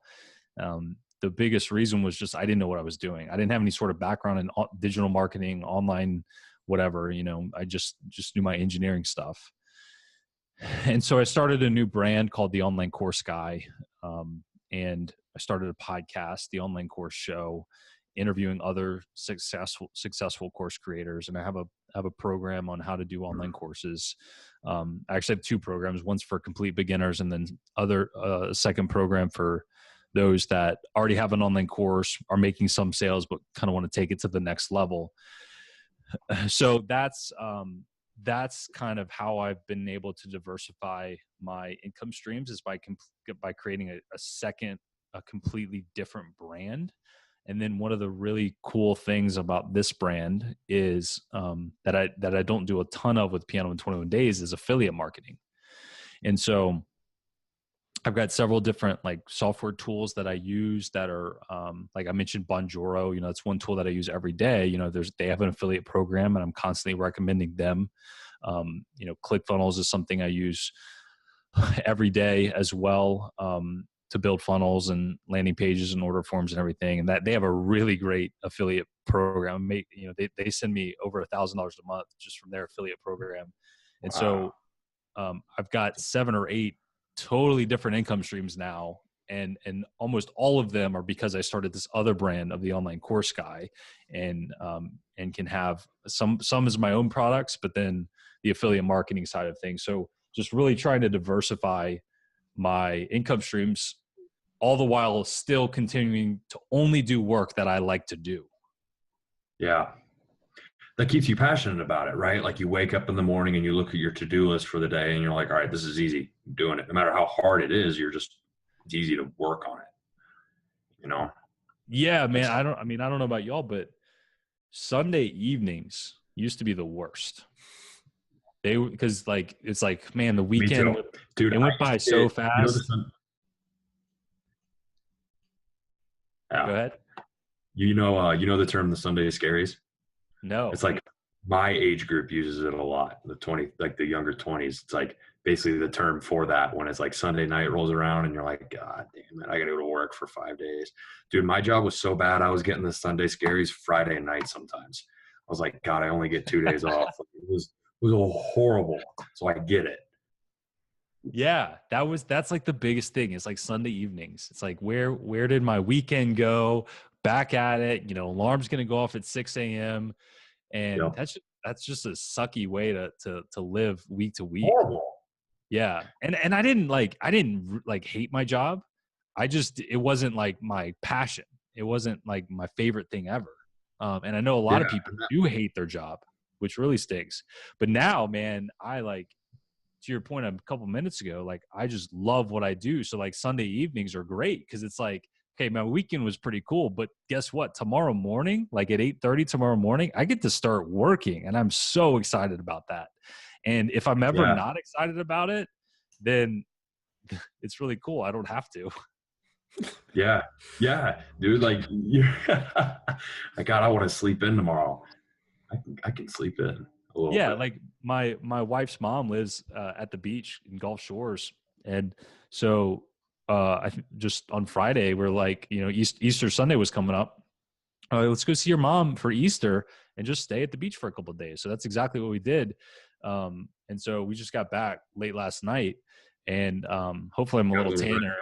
the biggest reason was just I didn't know what I was doing. I didn't have any sort of background in digital marketing, online, whatever. I just knew my engineering stuff. And so I started a new brand called the Online Course Guy, and I started a podcast, the Online Course Show, interviewing other successful course creators. And I have a program on how to do online courses. I actually have two programs. One's for complete beginners, and then a second program for those that already have an online course, are making some sales, but kind of want to take it to the next level. So that's kind of how I've been able to diversify my income streams, is by creating a completely different brand. And then one of the really cool things about this brand is that I don't do a ton of with Piano in 21 Days is affiliate marketing. And so I've got several different like software tools that I use that are like I mentioned Bonjoro, it's one tool that I use every day. They have an affiliate program and I'm constantly recommending them. ClickFunnels is something I use every day as well, to build funnels and landing pages and order forms and everything. And that they have a really great affiliate program. They send me over $1,000 a month just from their affiliate program. And so I've got 7 or 8 totally different income streams now. And almost all of them are because I started this other brand of the Online Course Guy, and can have some as my own products, but then the affiliate marketing side of things. So just really trying to diversify my income streams, all the while still continuing to only do work that I like to do. Yeah. That keeps you passionate about it, right? Like you wake up in the morning and you look at your to-do list for the day and you're like, all right, this is easy. I'm doing it. No matter how hard it is, it's easy to work on it, Yeah, man. I don't know about y'all, but Sunday evenings used to be the worst. Because like, it's like, man, the weekend, dude, it went by so fast. Yeah. Go ahead. You know the term, the Sunday scaries? No. It's like my age group uses it a lot. The younger 20s. It's like basically the term for that when it's like Sunday night rolls around and you're like, God damn it, I gotta go to work for 5 days. Dude, my job was so bad. I was getting the Sunday scaries Friday night sometimes. I was like, God, I only get 2 days off. It was horrible. So I get it. Yeah, that's like the biggest thing. It's like Sunday evenings. It's like, where did my weekend go? Back at it. Alarm's going to go off at 6 a.m. And Yep. that's just a sucky way to live week to week. Horrible. Yeah. And I didn't hate my job. It wasn't like my passion. It wasn't like my favorite thing ever. And I know a lot of people do hate their job, which really stinks. But now, man, to your point a couple minutes ago, like I just love what I do. So like Sunday evenings are great because it's like, okay, my weekend was pretty cool, but guess what? Tomorrow morning, like at 8:30 tomorrow morning, I get to start working, and I'm so excited about that. And if I'm ever not excited about it, then it's really cool. I don't have to. Yeah, dude. Like, God, I want to sleep in tomorrow. I can sleep in. Yeah, like my wife's mom lives at the beach in Gulf Shores, and so I think just on Friday we're like, Easter Sunday was coming up. Let's go see your mom for Easter and just stay at the beach for a couple of days. So that's exactly what we did, and so we just got back late last night, and hopefully I'm a little tanner.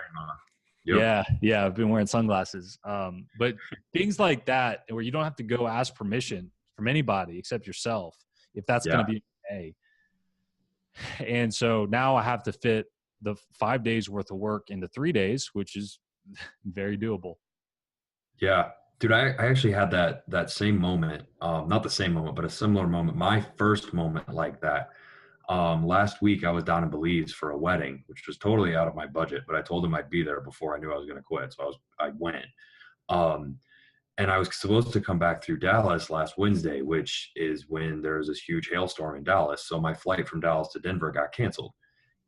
Yep. Yeah, I've been wearing sunglasses. But things like that where you don't have to go ask permission from anybody except yourself, if that's going to be okay. And so now I have to fit the 5 days worth of work into 3 days, which is very doable. Yeah, dude, I actually had that same moment, not the same moment, but a similar moment. My first moment like that, last week I was down in Belize for a wedding, which was totally out of my budget, but I told them I'd be there before I knew I was going to quit. So I went. And I was supposed to come back through Dallas last Wednesday, which is when there was this huge hailstorm in Dallas. So my flight from Dallas to Denver got canceled.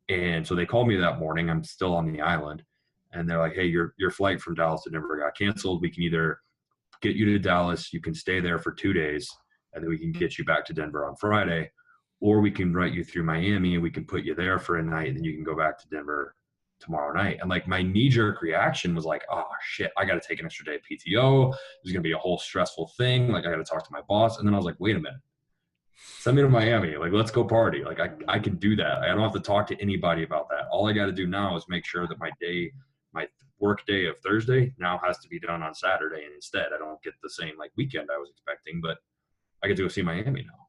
And so they called me that morning. I'm still on the island. And they're like, hey, your flight from Dallas to Denver got canceled. We can either get you to Dallas, you can stay there for 2 days, and then we can get you back to Denver on Friday. Or we can write you through Miami and we can put you there for a night and then you can go back to Denver tomorrow night. And like my knee jerk reaction was like, oh shit, I got to take an extra day of PTO. There's going to be a whole stressful thing. Like I got to talk to my boss. And then I was like, wait a minute, send me to Miami. Like, let's go party. Like I can do that. I don't have to talk to anybody about that. All I got to do now is make sure that my work day of Thursday now has to be done on Saturday. And instead I don't get the same like weekend I was expecting, but I get to go see Miami now.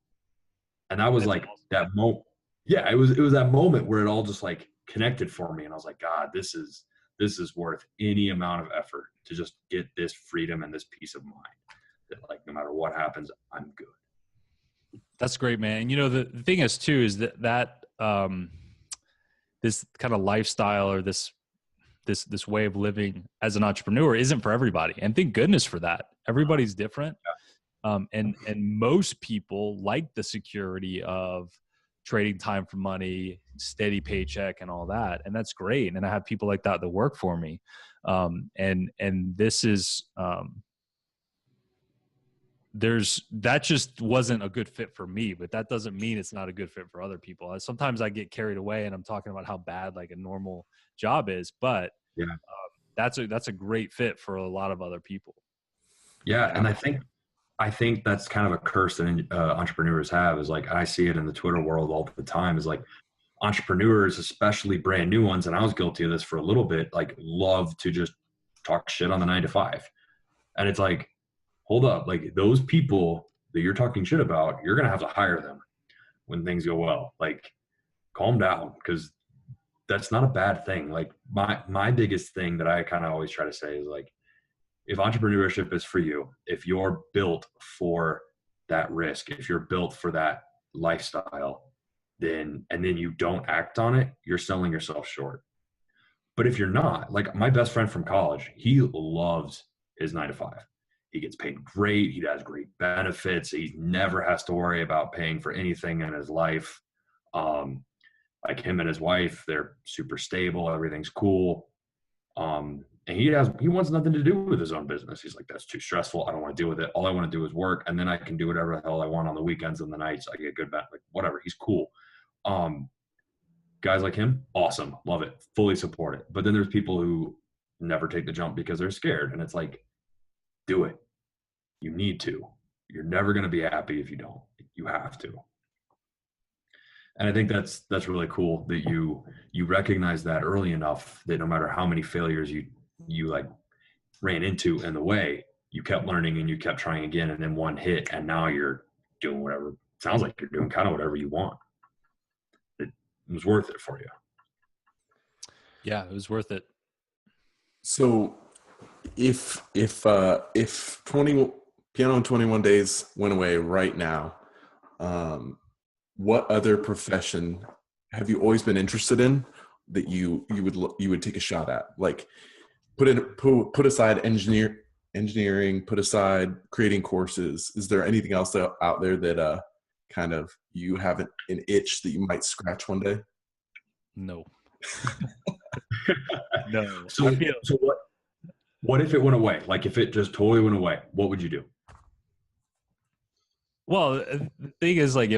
And that was That's like awesome. that moment. Yeah, it was that moment where it all just like connected for me. And I was like, God, this is worth any amount of effort to just get this freedom and this peace of mind that like, no matter what happens, I'm good. That's great, man. You know, the thing is too, is that this kind of lifestyle or this way of living as an entrepreneur isn't for everybody. And thank goodness for that. Everybody's different. And most people like the security of trading time for money, steady paycheck and all that. And that's great. And I have people like that work for me. And this is, that just wasn't a good fit for me, but that doesn't mean it's not a good fit for other people. Sometimes I get carried away and I'm talking about how bad like a normal job is, but Yeah. That's a great fit for a lot of other people. Yeah. And I think that's kind of a curse that entrepreneurs have, is like, I see it in the Twitter world all the time, is like entrepreneurs, especially brand new ones. And I was guilty of this for a little bit, like love to just talk shit on the 9-to-5. And it's like, hold up. Like those people that you're talking shit about, you're going to have to hire them when things go well. Like calm down, because that's not a bad thing. Like my biggest thing that I kind of always try to say is like, if entrepreneurship is for you, if you're built for that risk, if you're built for that lifestyle, then you don't act on it, you're selling yourself short. But if you're not, like my best friend from college, he loves his 9-to-5. He gets paid great. He has great benefits. He never has to worry about paying for anything in his life. Like him and his wife, they're super stable. Everything's cool. And he wants nothing to do with his own business. He's like, that's too stressful. I don't want to deal with it. All I want to do is work. And then I can do whatever the hell I want on the weekends and the nights. I get good back, like whatever. He's cool. Guys like him, awesome. Love it. Fully support it. But then there's people who never take the jump because they're scared. And it's like, do it. You need to. You're never going to be happy if you don't. You have to. And I think that's really cool that you recognize that early enough that no matter how many failures you like ran into in the way, you kept learning and you kept trying again, and then one hit, and now you're doing whatever. Sounds like you're doing kind of whatever you want. It was worth it for you. Yeah, it was worth it. So if Piano in 21 Days went away right now, what other profession have you always been interested in that you would take a shot at? Like put aside engineering, put aside creating courses. Is there anything else out there that kind of you have an itch that you might scratch one day? No. No. So what if it went away? Like if it just totally went away, what would you do? Well, the thing is, like,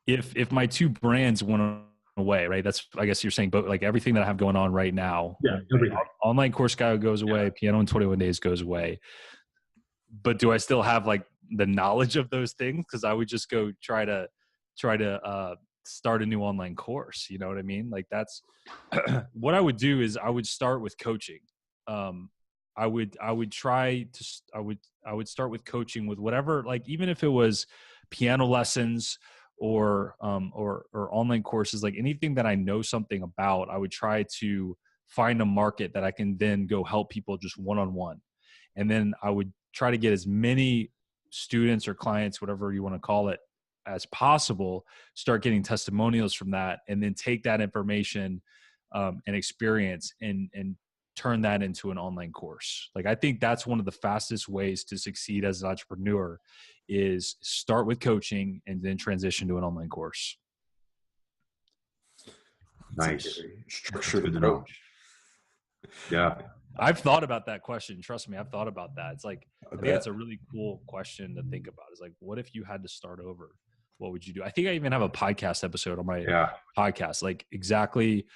if my two brands went away, right? That's, I guess you're saying, but like everything that I have going on right now, Yeah, everything. Online Course Guy goes away, Piano in 21 Days goes away. But do I still have like the knowledge of those things? Because I would just go try to start a new online course. You know what I mean? Like that's what I would do is I would start with coaching. I would start with coaching with whatever, like even if it was piano lessons or online courses, like anything that I know something about, I would try to find a market that I can then go help people just one-on-one. And then I would try to get as many students or clients, whatever you want to call it, as possible, start getting testimonials from that, and then take that information and experience and turn that into an online course. Like, I think that's one of the fastest ways to succeed as an entrepreneur is start with coaching and then transition to an online course. Nice. Structured approach. Yeah. I've thought about that question. Trust me, I've thought about that. It's like, I think bet. it's a really cool question to think about. It's like, what if you had to start over? What would you do? I think I even have a podcast episode on my podcast, like exactly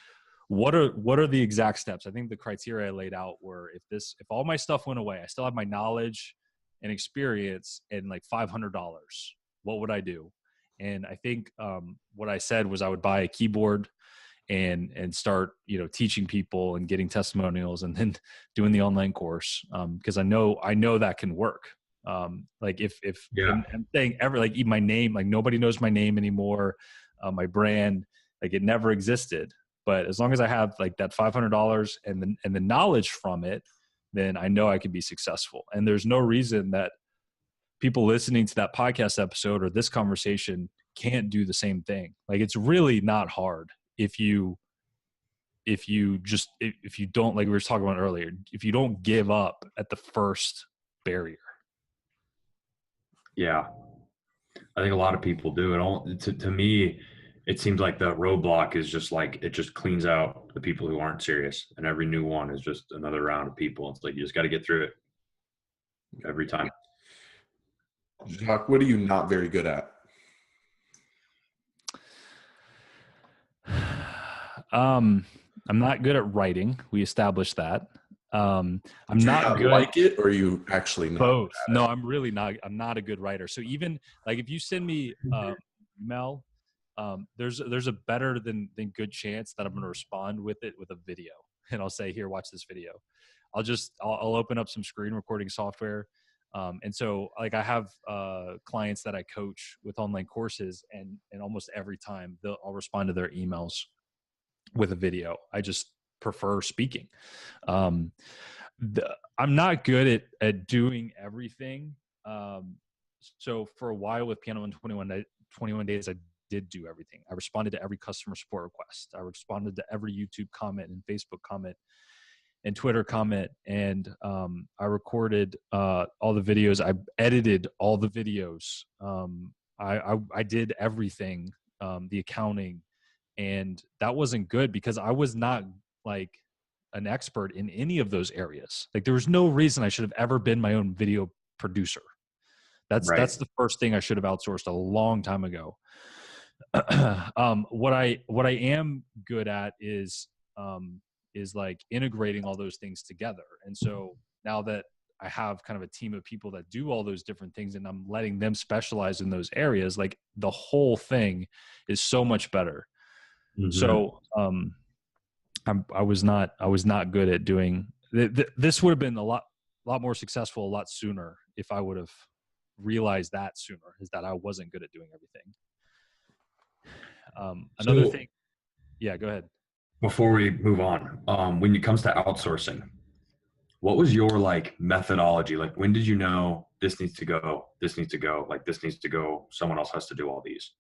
what are the exact steps? I think the criteria I laid out were if all my stuff went away, I still have my knowledge and experience and like $500, what would I do? And I think what I said was I would buy a keyboard and start, teaching people and getting testimonials and then doing the online course. Cause I know that can work. Like if Yeah. and I'm saying ever, like my name, like nobody knows my name anymore. My brand, like it never existed, but as long as I have like that $500 and the knowledge from it, then I know I can be successful. And there's no reason that people listening to that podcast episode or this conversation can't do the same thing. Like it's really not hard if you don't, like we were talking about earlier, if you don't give up at the first barrier. Yeah. I think a lot of people do it. All to me, it seems like the roadblock is just like it just cleans out the people who aren't serious, and every new one is just another round of people. It's like you just got to get through it every time. Jacques, what are you not very good at? I'm not good at writing. We established that. I'm Do you not good. like it, or are you actually not? Both. No, I'm really not. I'm not a good writer. So even like if you send me email, there's a better than good chance that I'm going to respond with it with a video, and I'll say, here, watch this video. I'll open up some screen recording software. And so like I have clients that I coach with online courses, and almost every time I'll respond to their emails with a video. I just prefer speaking. I'm not good at doing everything. So for a while with Piano in 21 Days, I did do everything. I responded to every customer support request. I responded to every YouTube comment and Facebook comment and Twitter comment. And I recorded all the videos. I edited all the videos. I did everything, the accounting. And that wasn't good because I was not like an expert in any of those areas. Like there was no reason I should have ever been my own video producer. That's the first thing I should have outsourced a long time ago. What I am good at is like integrating all those things together. And so now that I have kind of a team of people that do all those different things and I'm letting them specialize in those areas, like the whole thing is so much better. Mm-hmm. So I was not good at doing this. Would have been a lot more successful a lot sooner if I would have realized that sooner, is that I wasn't good at doing everything. Another thing. Yeah, go ahead. Before we move on, when it comes to outsourcing, what was your like methodology? Like when did you know this needs to go, like this needs to go, someone else has to do all these?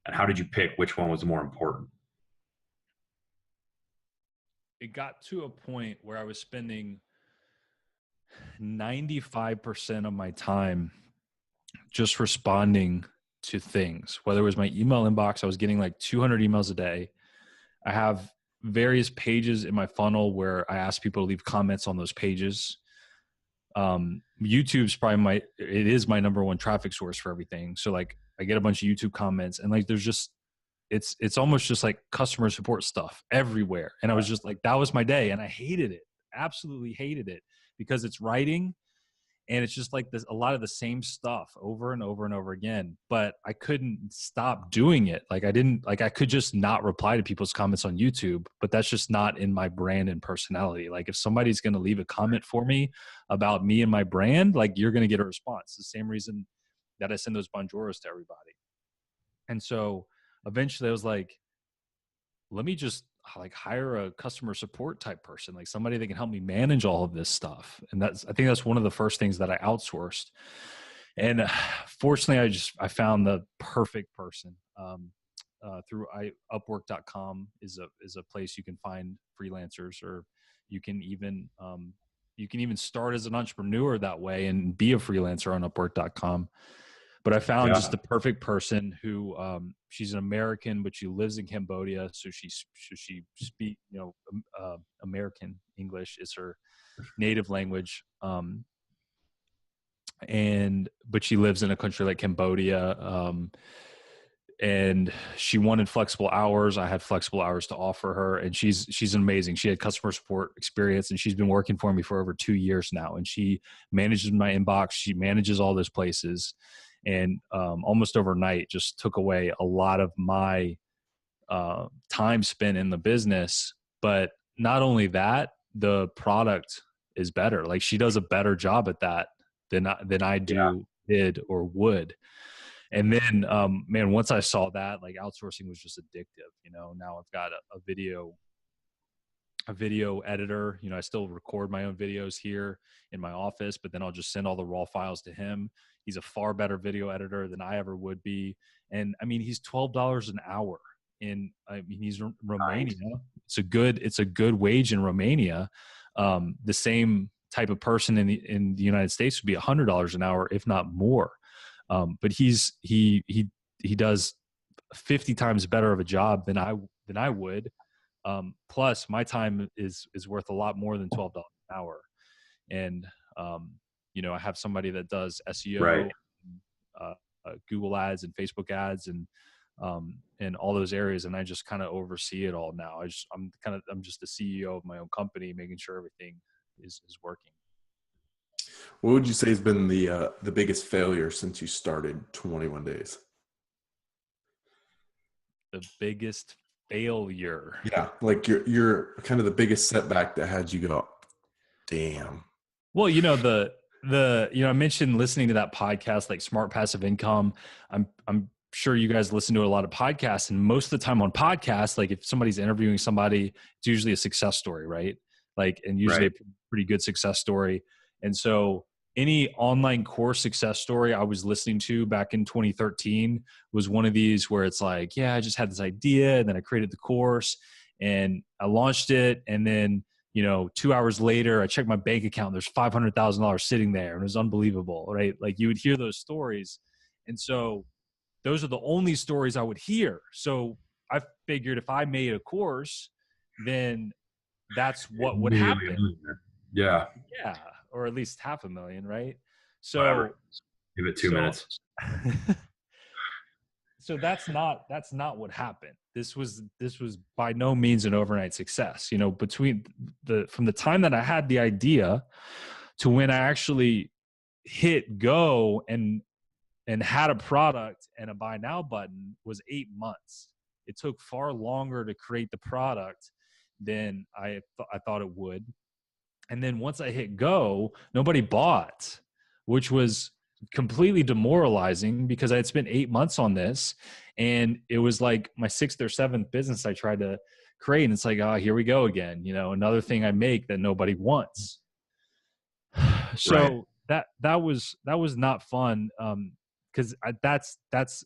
And how did you pick which one was more important? It got to a point where I was spending 95% of my time just responding to things, whether it was my email inbox. I was getting like 200 emails a day. I have various pages in my funnel where I ask people to leave comments on those pages. YouTube's probably it is my number one traffic source for everything. So like I get a bunch of YouTube comments and like there's just, it's almost just like customer support stuff everywhere. And I was just like, that was my day. And I hated it, absolutely hated it, because it's writing and it's just like a lot of the same stuff over and over and over again. But I couldn't stop doing it. Like I could just not reply to people's comments on YouTube, but that's just not in my brand and personality. Like if somebody's going to leave a comment for me about me and my brand, like you're going to get a response. The same reason that I send those bonjouros to everybody. And so eventually I was like, let me just like hire a customer support type person, like somebody that can help me manage all of this stuff. And I think that's one of the first things that I outsourced. And fortunately I found the perfect person through Upwork.com is a place you can find freelancers, or you can even start as an entrepreneur that way and be a freelancer on Upwork.com. But I found just the perfect person who, she's an American, but she lives in Cambodia. So she speak, American English is her native language. But she lives in a country like Cambodia. and she wanted flexible hours. I had flexible hours to offer her, and she's amazing. She had customer support experience, and she's been working for me for over 2 years now. And she manages my inbox. She manages all those places, and almost overnight just took away a lot of my time spent in the business. But not only that, the product is better. Like, she does a better job at that than I do, did, or would. And then, man, once I saw that, like, outsourcing was just addictive. Now I've got a video editor. I still record my own videos here in my office, but then I'll just send all the raw files to him. He's a far better video editor than I ever would be. And I mean, he's $12 an hour. And I mean, he's Romania. It's a good wage in Romania. The same type of person in the United States would be $100 an hour, if not more. But he does 50 times better of a job than I would. Plus my time is worth a lot more than $12 an hour. And, I have somebody that does SEO, Right. Google ads and Facebook ads and all those areas. And I just kind of oversee it all now. I'm just the CEO of my own company, making sure everything is working. What would you say has been the biggest failure since you started 21 Days? The biggest failure. Yeah, like you're kind of the biggest setback that had you go, damn. Well, I mentioned listening to that podcast, like Smart Passive Income. I'm sure you guys listen to a lot of podcasts, and most of the time on podcasts, like if somebody's interviewing somebody, it's usually a success story, right? Like, and usually a pretty good success story. And so any online course success story I was listening to back in 2013 was one of these where it's like, yeah, I just had this idea, and then I created the course and I launched it. And then, 2 hours later, I checked my bank account. There's $500,000 sitting there, and it was unbelievable, right? Like, you would hear those stories. And so those are the only stories I would hear. So I figured if I made a course, then that's what would happen. Yeah. Yeah. Or at least $500,000, right? So whatever. Give it 2 minutes. So that's not what happened. This was by no means an overnight success. Between from the time that I had the idea to when I actually hit go and had a product and a buy now button was 8 months. It took far longer to create the product than I thought it would. And then once I hit go, nobody bought, which was completely demoralizing because I had spent 8 months on this, and it was like my 6th or 7th business I tried to create. And it's like, oh, here we go again. Another thing I make that nobody wants. So that was not fun. Cause I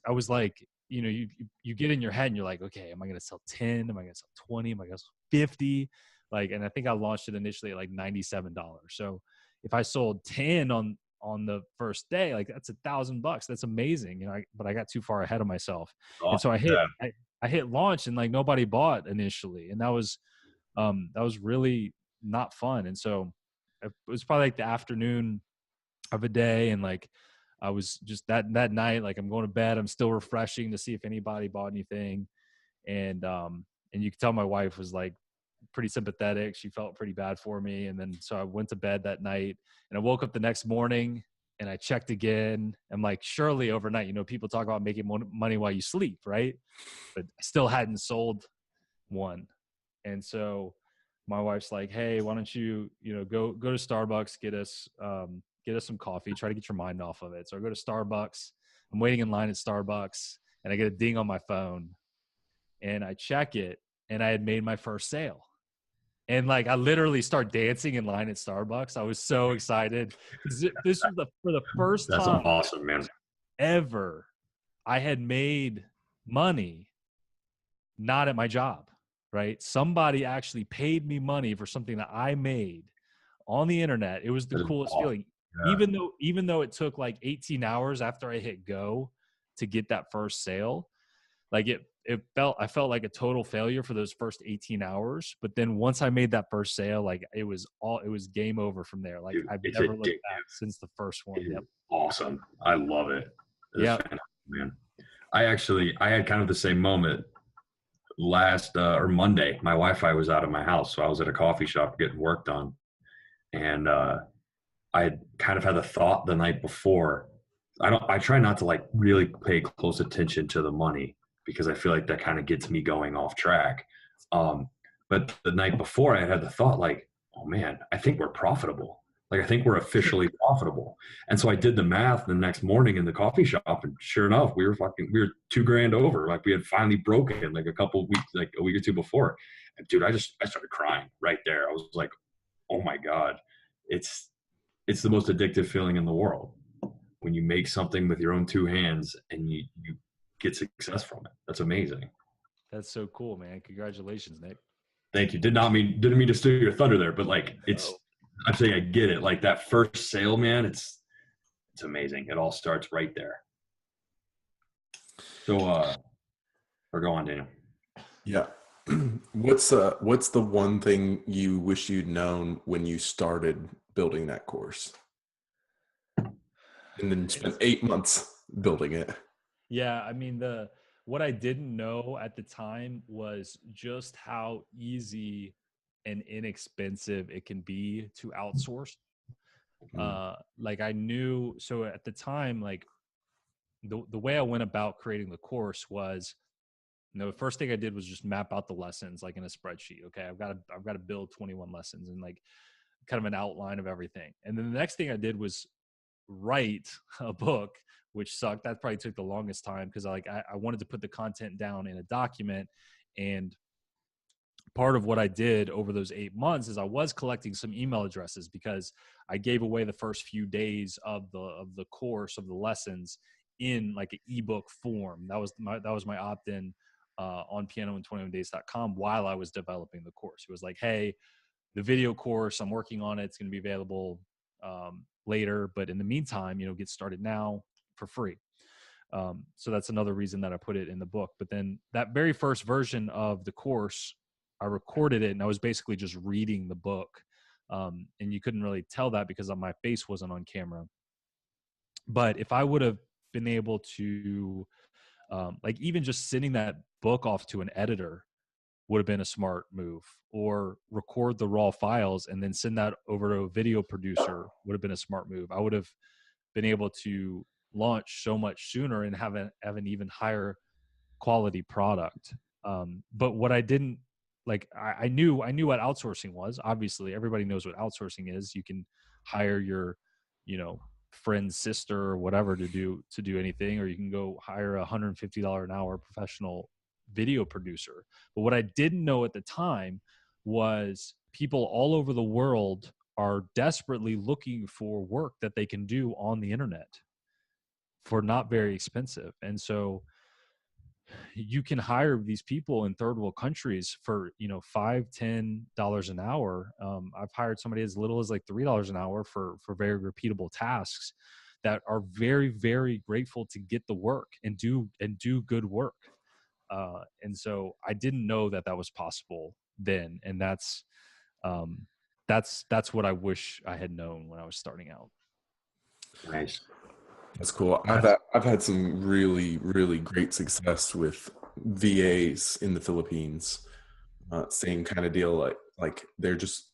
was like, you get in your head and you're like, okay, am I going to sell 10? Am I going to sell 20? Am I going to sell 50? And I think I launched it initially at like $97. So if I sold 10 on the first day, like that's $1,000. That's amazing. But I got too far ahead of myself. And so I hit launch, and like nobody bought initially. And that was really not fun. And so it was probably like the afternoon of a day. And like, I was just that night, like I'm going to bed, I'm still refreshing to see if anybody bought anything. And you could tell my wife was like pretty sympathetic. She felt pretty bad for me. And then, so I went to bed that night, and I woke up the next morning and I checked again. I'm like, surely overnight, people talk about making money while you sleep, right? But I still hadn't sold one. And so my wife's like, hey, why don't you, go to Starbucks, get us some coffee, try to get your mind off of it. So I go to Starbucks. I'm waiting in line at Starbucks, and I get a ding on my phone, and I check it, and I had made my first sale. And like, I literally start dancing in line at Starbucks. I was so excited. This was for the first That's time awesome, man. ever I had made money not at my job, right? Somebody actually paid me money for something that I made on the internet. It was the coolest feeling. Yeah. Even though it took like 18 hours after I hit go to get that first sale, like I felt like a total failure for those first 18 hours. But then once I made that first sale, like it was game over from there. Like, dude, I've never looked back since the first one. Yep. Awesome. I love it. Yeah, man. I had kind of the same moment last or Monday. My Wi-Fi was out of my house, so I was at a coffee shop getting work done, and I had kind of had the thought the night before. I try not to like really pay close attention to the money because I feel like that kind of gets me going off track. Um, but the night before, I had the thought like, oh man, I think we're profitable. Like I think we're officially profitable. And so I did the math the next morning in the coffee shop, and sure enough, we were 2 grand over. Like we had finally broken like a couple of weeks, like a week or two before. And dude, I started crying right there. I was like, oh my god, it's it's the most addictive feeling in the world when you make something with your own two hands and you get success from it. That's amazing. That's so cool, man. Congratulations, Nick. Thank you. Didn't mean to steal your thunder there, but like Oh. I'm saying I get it. Like that first sale, man, it's amazing. It all starts right there. So or go on, Daniel. Yeah. What's the one thing you wish you'd known when you started building that course? And then spent 8 months building it. Yeah, I mean what I didn't know at the time was just how easy and inexpensive it can be to outsource. Like I knew, so at the time, like the way I went about creating the course was, the first thing I did was just map out the lessons like in a spreadsheet. Okay, I've got to build 21 lessons and like kind of an outline of everything. And then the next thing I did was write a book, which sucked. That probably took the longest time because I wanted to put the content down in a document. And part of what I did over those 8 months is I was collecting some email addresses because I gave away the first few days of the course of the lessons in like an ebook form. That was my opt-in on pianoin21days.com while I was developing the course. It was like, hey, the video course, I'm working on it. It's going to be available later, but in the meantime, get started now for free. So that's another reason that I put it in the book. But then that very first version of the course, I recorded it and I was basically just reading the book. And you couldn't really tell that because my face wasn't on camera. But if I would have been able to, like even just sending that book off to an editor would have been a smart move, or record the raw files and then send that over to a video producer would have been a smart move. I would have been able to launch so much sooner and have an even higher quality product. But what I didn't like, I knew what outsourcing was. Obviously, everybody knows what outsourcing is. You can hire your, friend's sister or whatever to do anything, or you can go hire $150 an hour professional video producer. But what I didn't know at the time was people all over the world are desperately looking for work that they can do on the internet for not very expensive. And so you can hire these people in third world countries for, $5-10 an hour. I've hired somebody as little as like $3 an hour for very repeatable tasks that are very, very grateful to get the work and do good work. And so I didn't know that was possible then. And that's what I wish I had known when I was starting out. Nice. That's cool. I've had some really, really great success with VAs in the Philippines. Same kind of deal. Like they're just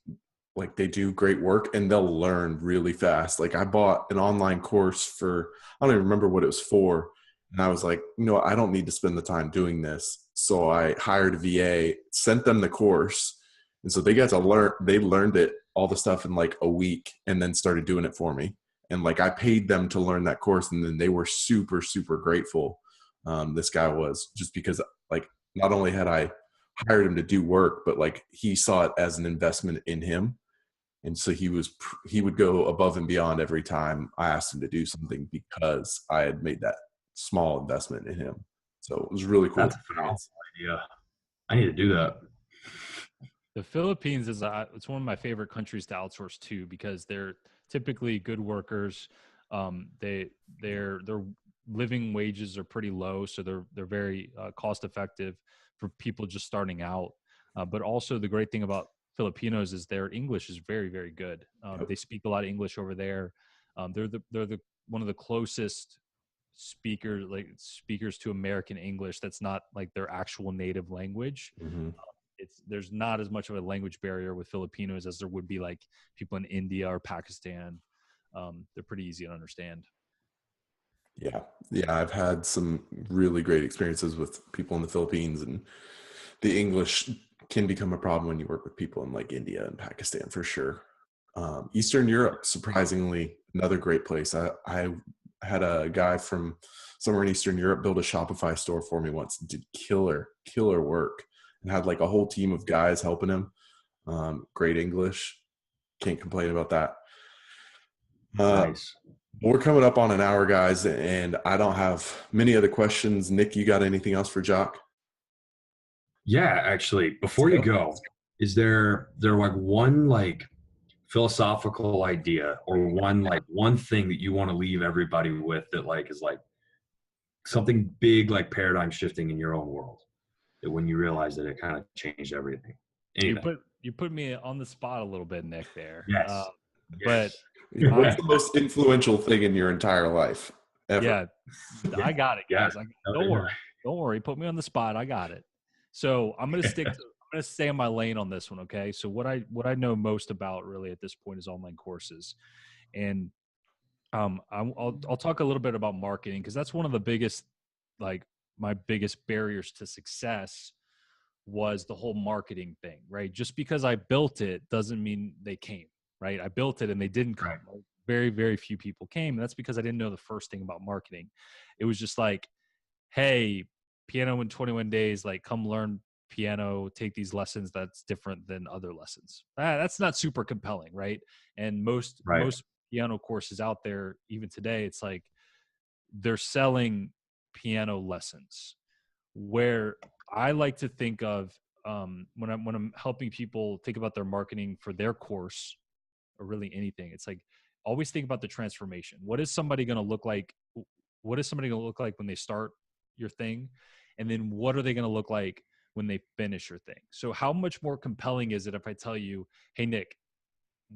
like, they do great work and they'll learn really fast. Like I bought an online course for, I don't even remember what it was for. And I was like, I don't need to spend the time doing this. So I hired a VA, sent them the course. And so they got to learn, they learned it, all the stuff in like a week, and then started doing it for me. And like I paid them to learn that course, and then they were super, super grateful. This guy was, just because like not only had I hired him to do work, but like he saw it as an investment in him. And so he would go above and beyond every time I asked him to do something because I had made that small investment in him. So it was really cool. That's a phenomenal idea. I need to do that. The Philippines it's one of my favorite countries to outsource to because they're typically good workers. Their living wages are pretty low, so they're very cost effective for people just starting out. But also the great thing about Filipinos is their English is very, very good. They speak a lot of English over there. They're one of the closest speakers to American English that's not like their actual native language. Mhm. There's not as much of a language barrier with Filipinos as there would be like people in India or Pakistan. They're pretty easy to understand. Yeah. Yeah. I've had some really great experiences with people in the Philippines, and the English can become a problem when you work with people in like India and Pakistan for sure. Eastern Europe, surprisingly, another great place. I had a guy from somewhere in Eastern Europe build a Shopify store for me once, did killer work, and had like a whole team of guys helping him. Great English. Can't complain about that. Nice. We're coming up on an hour, guys, and I don't have many other questions. Nick, you got anything else for Jacques? Yeah, actually, before you go, is there like one like philosophical idea or one thing that you want to leave everybody with that like is like something big, like paradigm shifting in your own world, that when you realize that it kind of changed everything? Anything. You put me on the spot a little bit, Nick, there. Yes. But Yeah, what's the most influential thing in your entire life ever? yeah, I got it, guys. Yeah. Don't worry. Put me on the spot. I got it. So I'm gonna stay in my lane on this one. Okay. So what I know most about really at this point is online courses, and I'll talk a little bit about marketing, because that's one of the biggest, like my biggest barriers to success was the whole marketing thing, right? Just because I built it doesn't mean they came, right? I built it and they didn't come. Right. Very, very few people came. And that's because I didn't know the first thing about marketing. It was just like, hey, piano in 21 days, like come learn piano, take these lessons that's different than other lessons. That's not super compelling, right? And most piano courses out there, even today, it's like they're selling piano lessons. Where I like to think of when I'm helping people think about their marketing for their course or really anything, it's like always think about the transformation. What is somebody going to look like? What is somebody going to look like when they start your thing? And then what are they going to look like when they finish your thing? So how much more compelling is it if I tell you, hey, Nick,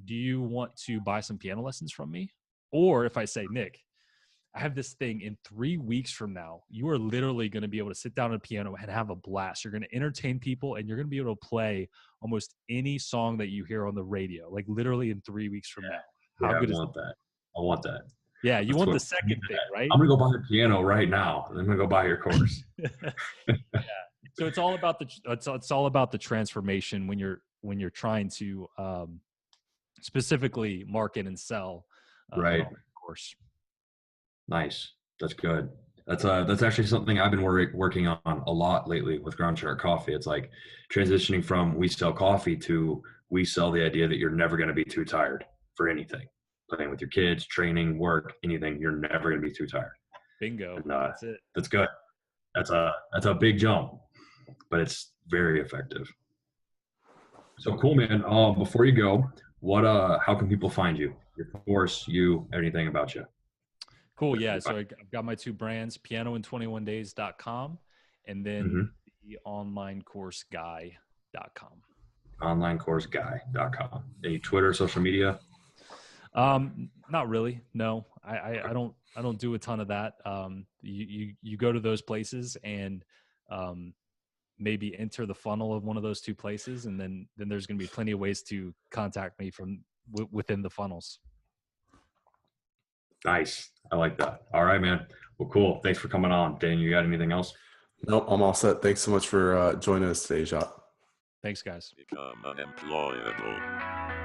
do you want to buy some piano lessons from me? Or if I say, Nick, I have this thing in 3 weeks from now, you are literally going to be able to sit down at a piano and have a blast. You're going to entertain people, and you're going to be able to play almost any song that you hear on the radio, like literally in 3 weeks from now. How good is that? I want that. Yeah, you want the second thing, right? I'm going to go buy a piano right now. I'm going to go buy your course. Yeah. So it's all about the transformation when you're trying to specifically market and sell right. course. Nice. That's good. That's actually something I've been working on a lot lately with Ground Shark Coffee. It's like transitioning from we sell coffee to we sell the idea that you're never going to be too tired for anything. Playing with your kids, training, work, anything, you're never going to be too tired. Bingo. And, that's it. That's good. That's a big jump, but it's very effective. So cool, man. Before you go, how can people find you? Your course, anything about you? Cool. Yeah. So I've got my two brands, pianoin21days.com and then the onlinecourseguy.com. Onlinecourseguy.com. Any Twitter, social media? Not really. No, I don't do a ton of that. You go to those places and, maybe enter the funnel of one of those two places. And then there's going to be plenty of ways to contact me from within the funnels. Nice. I like that. All right, man. Well, cool. Thanks for coming on. Dan, you got anything else? Nope, I'm all set. Thanks so much for joining us today, Jacques. Thanks, guys. Become unemployable.